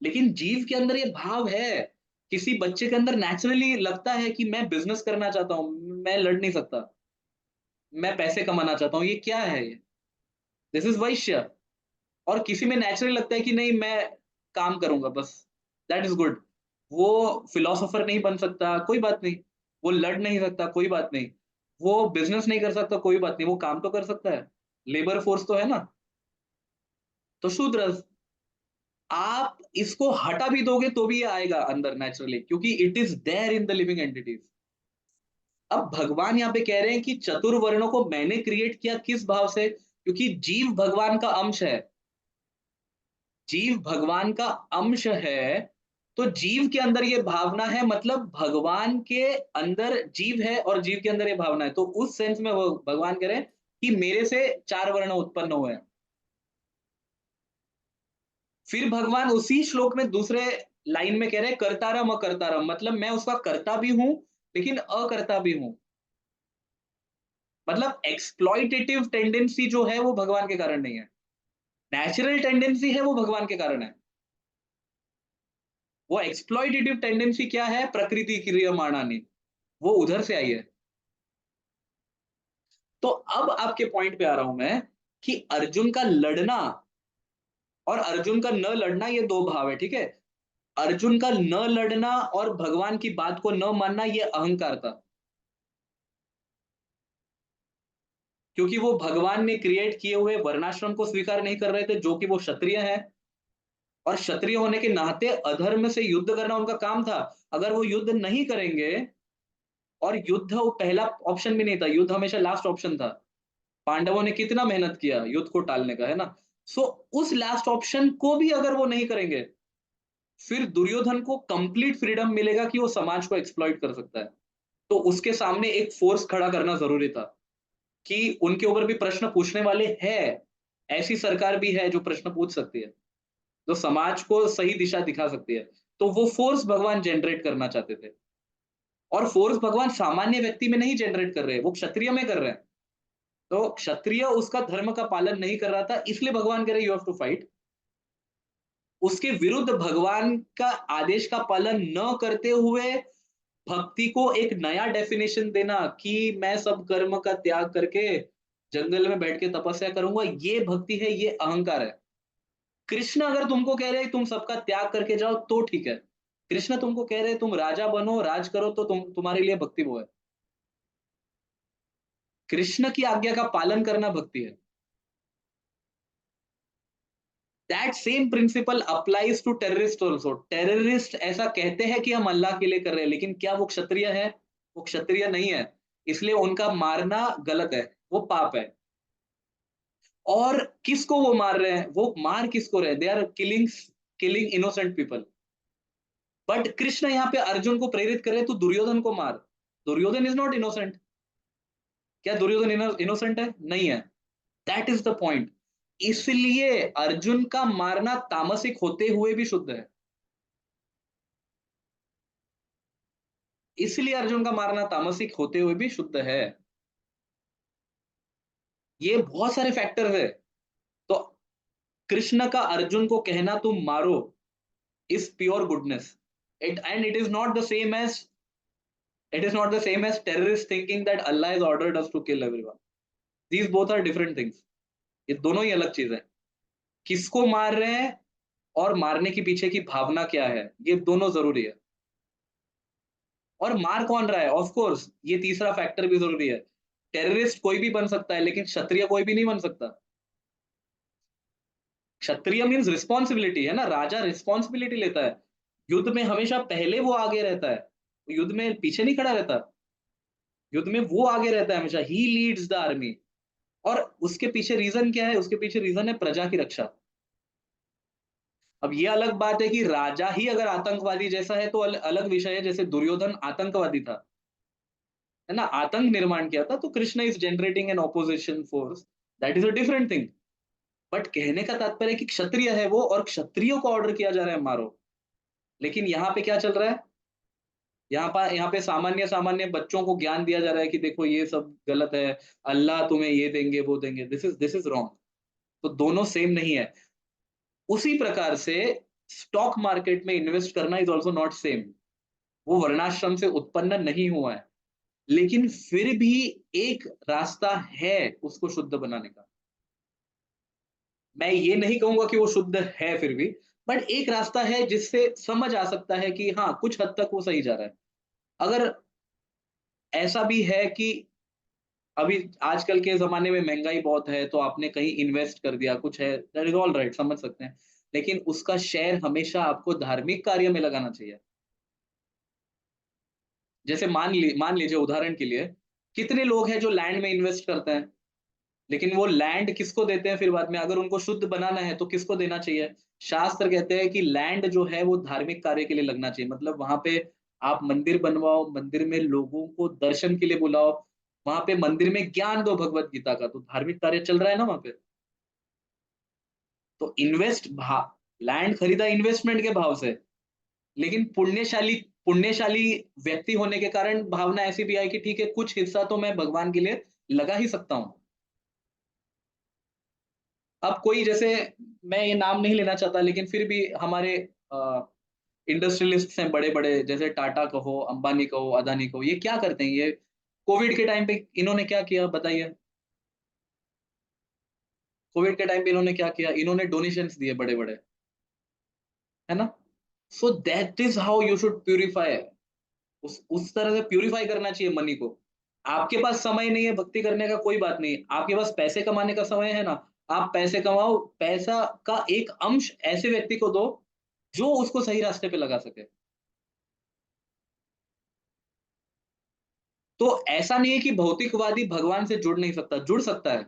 लेकिन जीव के अंदर ये भाव है। किसी बच्चे के अंदर नेचुरली लगता है कि मैं बिजनेस करना चाहता हूँ, मैं लड़ नहीं सकता, मैं पैसे कमाना चाहता हूँ, ये क्या है ये? दिस इज वैश्य। और किसी में नेचुरली लगता है कि नहीं, मैं काम करूंगा बस, दैट इज गुड। वो फिलोसोफर नहीं बन सकता, कोई बात नहीं। वो लड़ नहीं सकता, कोई बात नहीं। वो बिजनेस नहीं कर सकता, कोई बात नहीं, वो काम तो कर सकता है। लेबर फोर्स तो है ना। तो शूद्र, आप इसको हटा भी दोगे तो भी ये आएगा अंदर नेचुरली, क्योंकि it is there in the living entities. अब भगवान यहाँ पे कह रहे हैं कि चतुर्वर्णों को मैंने क्रिएट किया, किस भाव से? क्योंकि जीव भगवान का अंश है। जीव भगवान का अंश है, तो जीव के अंदर ये भावना है, मतलब भगवान के अंदर जीव है और जीव के अंदर ये भावना है। तो उस सेंस में वो भगवान कह रहे हैं कि मेरे से 4 वर्ण उत्पन्न हुए हैं। फिर भगवान उसी श्लोक में दूसरे लाइन में कह रहे हैं कर्तारम अकर्तारम, मतलब मैं उसका कर्ता भी हूं लेकिन अकर्ता भी हूं। मतलब एक्सप्लॉइटेटिव टेंडेंसी जो है वो भगवान के कारण नहीं है, नेचुरल टेंडेंसी है वो भगवान के कारण है। वो एक्सप्लॉइटेटिव टेंडेंसी क्या है? प्रकृति क्रियमाणानि, वो उधर से आई है। तो अब आपके पॉइंट पे आ रहा हूं मैं कि अर्जुन का लड़ना और अर्जुन का न लड़ना, ये दो भाव है, ठीक है। अर्जुन का न लड़ना और भगवान की बात को न मानना, ये अहंकार था, क्योंकि वो भगवान ने क्रिएट किए हुए वर्णाश्रम को स्वीकार नहीं कर रहे थे, जो कि वो क्षत्रिय है, और क्षत्रिय होने के नाते अधर्म से युद्ध करना उनका काम था। अगर वो युद्ध नहीं करेंगे, और युद्ध वो पहला ऑप्शन भी नहीं था, युद्ध हमेशा लास्ट ऑप्शन था। पांडवों ने कितना मेहनत किया युद्ध को टालने का, है ना। सो उस लास्ट ऑप्शन को भी अगर वो नहीं करेंगे, फिर दुर्योधन को कंप्लीट फ्रीडम मिलेगा कि वो समाज को एक्सप्लॉइट कर सकता है। तो उसके सामने एक फोर्स खड़ा करना जरूरी था कि उनके ऊपर भी प्रश्न पूछने वाले हैं, ऐसी सरकार भी है जो प्रश्न पूछ सकती है, जो समाज को सही दिशा दिखा सकती है। तो वो फोर्स भगवान जनरेट करना चाहते थे, और फोर्स भगवान सामान्य व्यक्ति में नहीं जनरेट कर रहे हैं, वो क्षत्रिय में कर रहे हैं। तो क्षत्रिय उसका धर्म का पालन नहीं कर रहा था, इसलिए भगवान कह रहे यू हैव टू फाइट। उसके विरुद्ध भगवान का आदेश का पालन न करते हुए भक्ति को एक नया डेफिनेशन देना कि मैं सब कर्म का त्याग करके जंगल में बैठ के तपस्या करूंगा, ये भक्ति है, ये अहंकार है। कृष्ण अगर तुमको कह रहे हैं तुम सबका त्याग करके जाओ तो ठीक है। कृष्ण तुमको कह रहे हैं तुम राजा बनो, राज करो, तो तुम्हारे लिए भक्ति वो है। कृष्ण की आज्ञा का पालन करना भक्ति है। That same principle applies to terrorist also. Terrorist ऐसा कहते हैं कि हम अल्लाह के लिए कर रहे हैं, लेकिन क्या वो क्षत्रिय है? वो क्षत्रिय नहीं है, इसलिए उनका मारना गलत है, वो पाप है। और किसको वो मार रहे हैं? वो मार किसको रहे? They are killing, killing innocent people. But Krishna यहाँ पे अर्जुन को प्रेरित करे तो दुर्योधन को मार। Duryodhan is not innocent. क्या दुर्योधन इनोसेंट है? नहीं है। That is the point. इसलिए अर्जुन का मारना तामसिक होते हुए भी शुद्ध है। इसलिए अर्जुन का मारना तामसिक होते हुए भी शुद्ध है। ये बहुत सारे फैक्टर है। तो कृष्ण का अर्जुन को कहना तुम मारो is pure goodness. It is not the same as, it is not the same as terrorists thinking that Allah has ordered us to kill everyone. These both are different things. ये दोनों ही अलग चीज है। किसको मार रहे हैं और मारने के पीछे की भावना क्या है, ये दोनों जरूरी है। और मार कौन रहा है, ऑफ कोर्स ये तीसरा फैक्टर भी जरूरी है। टेररिस्ट कोई भी बन सकता है, लेकिन क्षत्रिय कोई भी नहीं बन सकता। क्षत्रिय मीन्स रिस्पॉन्सिबिलिटी, है ना, राजा रिस्पॉन्सिबिलिटी लेता है। युद्ध में हमेशा पहले वो आगे रहता है, युद्ध में पीछे नहीं खड़ा रहता। युद्ध में वो आगे रहता है हमेशा, ही लीड्स द आर्मी। और उसके पीछे रीजन क्या है? उसके पीछे रीजन है प्रजा की रक्षा। अब ये अलग बात है कि राजा ही अगर आतंकवादी जैसा है तो अलग विषय है, जैसे दुर्योधन आतंकवादी था, है ना, आतंक निर्माण किया था, तो Krishna is generating an opposition force, that is a different thing. But कहने का तात्पर्य कि क्षत्रिय है वो, और क्षत्रियो को ऑर्डर किया जा रहा है मारो। लेकिन यहाँ पे क्या चल रहा है? यहाँ पे सामान्य सामान्य बच्चों को ज्ञान दिया जा रहा है कि देखो ये सब गलत है, अल्लाह तुम्हें ये देंगे वो देंगे, दिस इज रॉन्ग। तो दोनों सेम नहीं है। उसी प्रकार से स्टॉक मार्केट में इन्वेस्ट करना इज ऑल्सो नॉट सेम। वो वर्णाश्रम से उत्पन्न नहीं हुआ है, लेकिन फिर भी एक रास्ता है उसको शुद्ध बनाने का। मैं ये नहीं कहूंगा कि वो शुद्ध है फिर भी, बट एक रास्ता है जिससे समझ आ सकता है कि हाँ कुछ हद तक वो सही जा रहा है। अगर ऐसा भी है कि अभी आजकल के ज़माने में महँगाई बहुत है, तो आपने कहीं इन्वेस्ट कर दिया, कुछ है, दैट इज़ ऑल राइट, समझ सकते हैं। लेकिन उसका शेयर हमेशा आपको धार्मिक कार्य में लगाना चाहिए। जैसे मान लीजिए उदाहरण के लिए, कितने लोग हैं जो लैंड में इन्वेस्ट करते हैं, लेकिन वो लैंड किसको देते हैं फिर बाद में? अगर उनको शुद्ध बनाना है तो किसको देना चाहिए? शास्त्र कहते हैं कि लैंड जो है वो धार्मिक कार्य के लिए लगना चाहिए। मतलब वहाँ पे आप मंदिर बनवाओ, मंदिर में लोगों को दर्शन के लिए बुलाओ, वहाँ पे मंदिर में ज्ञान दो भगवत गीता का, तो धार्मिक कार्य चल रहा है ना वहाँ पे। तो लैंड खरीदा इन्वेस्टमेंट के भाव से, लेकिन पुण्यशाली व्यक्ति होने के कारण भावना ऐसी भी आई कि ठीक है कुछ हिस्सा तो मैं भगवान के लिए लगा ही सकता हूँ। अब कोई जैसे, मैं ये नाम नहीं लेना चाहता, लेकिन फिर भी हमारे इंडस्ट्रियलिस्ट्स हैं बड़े-बड़े, जैसे टाटा कहो, अंबानी कहो, अदानी कहो, ये क्या करते हैं ये? कोविड के टाइम पे इन्होंने क्या किया बताइए? कोविड के टाइम पे इन्होंने क्या किया? इन्होंने डोनेशंस दिए बड़े-बड़े, है ना? So that is how you should purify. उस तरह से प्यूरिफाई करना चाहिए मनी को। आपके पास समय नहीं है भक्ति करने का, कोई बात नहीं। आपके पास पैसे कमाने का समय है ना, आप पैसे कमाओ, पैसा का एक अंश ऐसे व्यक्ति को दो, जो उसको सही रास्ते पे लगा सके। तो ऐसा नहीं है कि भौतिकवादी भगवान से जुड़ नहीं सकता, जुड़ सकता है,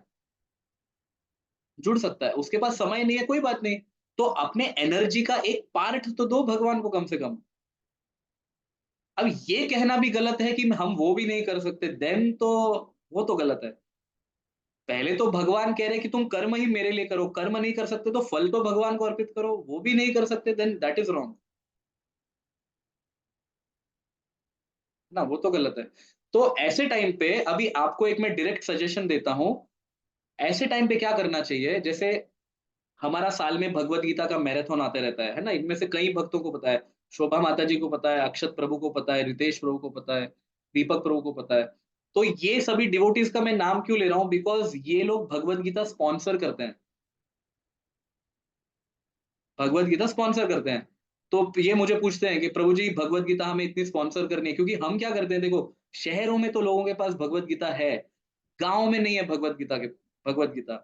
जुड़ सकता है। उसके पास समय नहीं है, कोई बात नहीं। तो अपने एनर्जी का एक पार्ट तो दो भगवान को कम से कम। अब ये कहना भी गलत है कि हम वो भी नहीं कर सकते, देन तो वो तो गलत है। पहले तो भगवान कह रहे हैं कि तुम कर्म ही मेरे लिए करो, कर्म नहीं कर सकते तो फल तो भगवान को अर्पित करो, वो भी नहीं कर सकते, देन दैट इज रॉन्ग ना, वो तो गलत है। तो ऐसे टाइम पे अभी आपको एक मैं डायरेक्ट सजेशन देता हूँ, ऐसे टाइम पे क्या करना चाहिए, जैसे हमारा साल में भगवत गीता का मैराथन आते रहता है ना? इनमें से कई भक्तों को पता है, शोभा माता जी को पता है, अक्षत प्रभु को पता है, रितेश प्रभु को पता है, दीपक प्रभु को पता है। तो ये सभी डिवोटीज का मैं नाम क्यों ले रहा हूँ? बिकॉज ये लोग भगवत गीता स्पॉन्सर करते हैं, भगवत गीता स्पॉन्सर करते हैं। तो ये मुझे पूछते हैं कि प्रभु जी भगवत गीता हमें इतनी स्पॉन्सर करनी है, क्योंकि हम क्या करते हैं देखो, शहरों में तो लोगों के पास भगवत गीता है, गाँव में नहीं है भगवत गीता,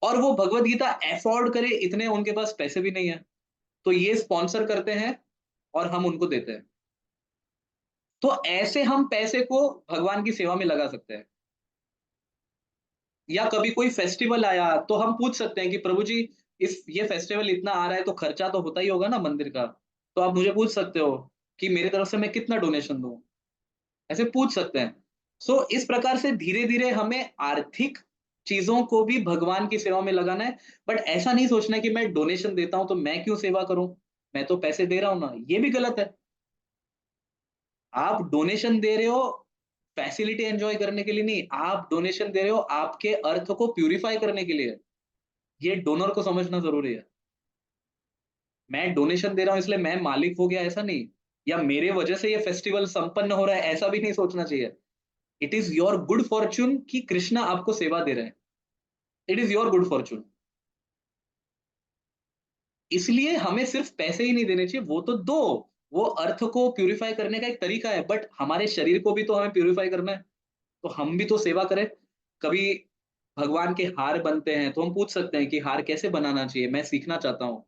और वो भगवत गीता अफोर्ड करे इतने उनके पास पैसे भी नहीं है। तो ये स्पॉन्सर करते हैं और हम उनको देते हैं। तो ऐसे हम पैसे को भगवान की सेवा में लगा सकते हैं। या कभी कोई फेस्टिवल आया तो हम पूछ सकते हैं कि प्रभु जी इस ये फेस्टिवल इतना आ रहा है तो खर्चा तो होता ही होगा ना मंदिर का। तो आप मुझे पूछ सकते हो कि मेरी तरफ से मैं कितना डोनेशन दूँ? ऐसे पूछ सकते हैं। सो इस प्रकार से धीरे-धीरे हमें आर्थिक चीज़ों को भी भगवान की सेवा में लगाना है, बट ऐसा नहीं सोचना है कि मैं डोनेशन देता हूँ तो मैं क्यों सेवा करूँ? मैं तो पैसे दे रहा हूँ ना, ये भी गलत है। आप डोनेशन दे रहे हो फैसिलिटी एन्जॉय करने के लिए नहीं, आप डोनेशन दे रहे हो आपके अर्थ को प्यूरिफाई करने के लिए। ये डोनर को समझना ज़रूरी है। मैं डोनेशन दे रहा हूँ इसलिए मैं मालिक हो गया, ऐसा नहीं। या मेरे वजह से ये फेस्टिवल संपन्न हो रहा है, ऐसा भी नहीं सोचना चाहिए। It is your good Fortune कि कृष्णा आपको सेवा दे रहे हैं। It is your good Fortune. इसलिए हमें सिर्फ पैसे ही नहीं देने चाहिए, वो तो दो। वो अर्थ को प्यूरिफाई करने का एक तरीका है, बट हमारे शरीर को भी तो हमें प्यूरिफाई करना है। तो हम भी तो सेवा करें। कभी भगवान के हार बनते हैं, तो हम पूछ सकते हैं कि हार कैसे बनाना चाहिए? मैं सीखना चाहता हूँ,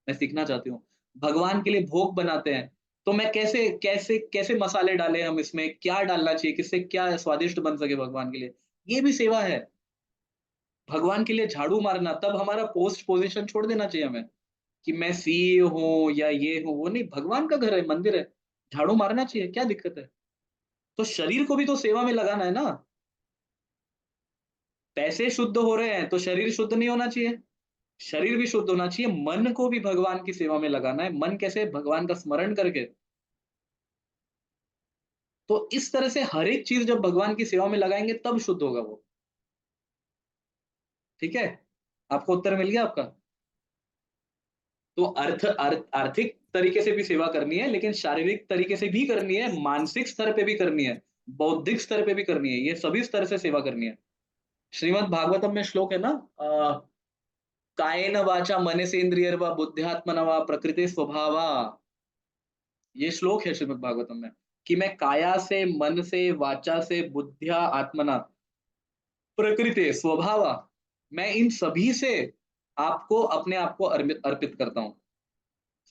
मैं सीखना चाहती हूँ। भगवान के लिए भोग बनाते हैं, तो मैं कैसे कैसे कैसे मसाले डालें हम इसमें? क्या डालना चाहिए? किससे क्या स्वादिष्ट बन सके भगवान के लिए? ये भी सेवा है। भगवान के लिए झाड़ू मारना, तब हमारा पोस्ट पोज़ीशन छोड़ देना चाहिए हमें, कि मैं सीईओ हूँ या ये हूँ, वो नहीं, भगवान का घर है, मंदिर है। झाड़ू मारना चाहिए, क्या दिक्कत है? तो शरीर को भी तो सेवा में लगाना है ना। पैसे शुद्ध हो रहे हैं तो शरीर शुद्ध नहीं होना चाहिए? शरीर भी शुद्ध होना चाहिए, मन को भी भगवान की सेवा में लगाना है। मन कैसे? भगवान का स्मरण करके। तो इस तरह से हर एक चीज़ जब भगवान की सेवा में लगाएँगे तब शुद्ध होगा वो। ठीक है? आपको उत्तर मिल गया आपका? तो आर्थिक तरीके से भी सेवा करनी है, लेकिन शारीरिक तरीके से भी करनी है, मानसिक स्तर पे भी करनी है, बौद्धिक स्तर पे भी करनी है। ये सभी स्तर से सेवा करनी है। श्रीमद् भागवतम में श्लोक है ना, कायेन वाचा मनसेन्द्रियर्वा बुद्ध्यात्मना वा प्रकृति स्वभावा। ये श्लोक है श्रीमद् भागवतम में, कि मैं काया से, मन से, वाचा से, बुद्धिया आत्मना, प्रकृति स्वभावा, मैं इन सभी से आपको अपने आप को अर्पित अर्पित करता हूँ।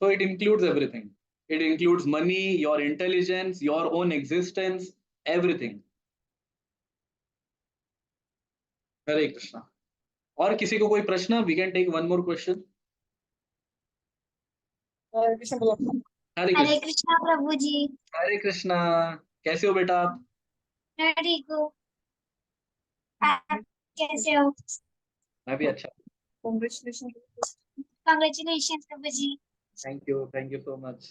So it includes everything. It includes money, your intelligence, your own existence, everything. Hare Krishna. और किसी को कोई प्रश्न? We can take one more question. Hare Krishna बोलो। हरे हरे कृष्ण। कृष्णा प्रभु जी। हरे कृष्णा। कैसे हो बेटा आप? मैं ठीक हूँ, आप कैसे हो? मैं भी अच्छा। कांग्रेचुलेशन। कांग्रेचुलेशन प्रभु जी। Thank you so much.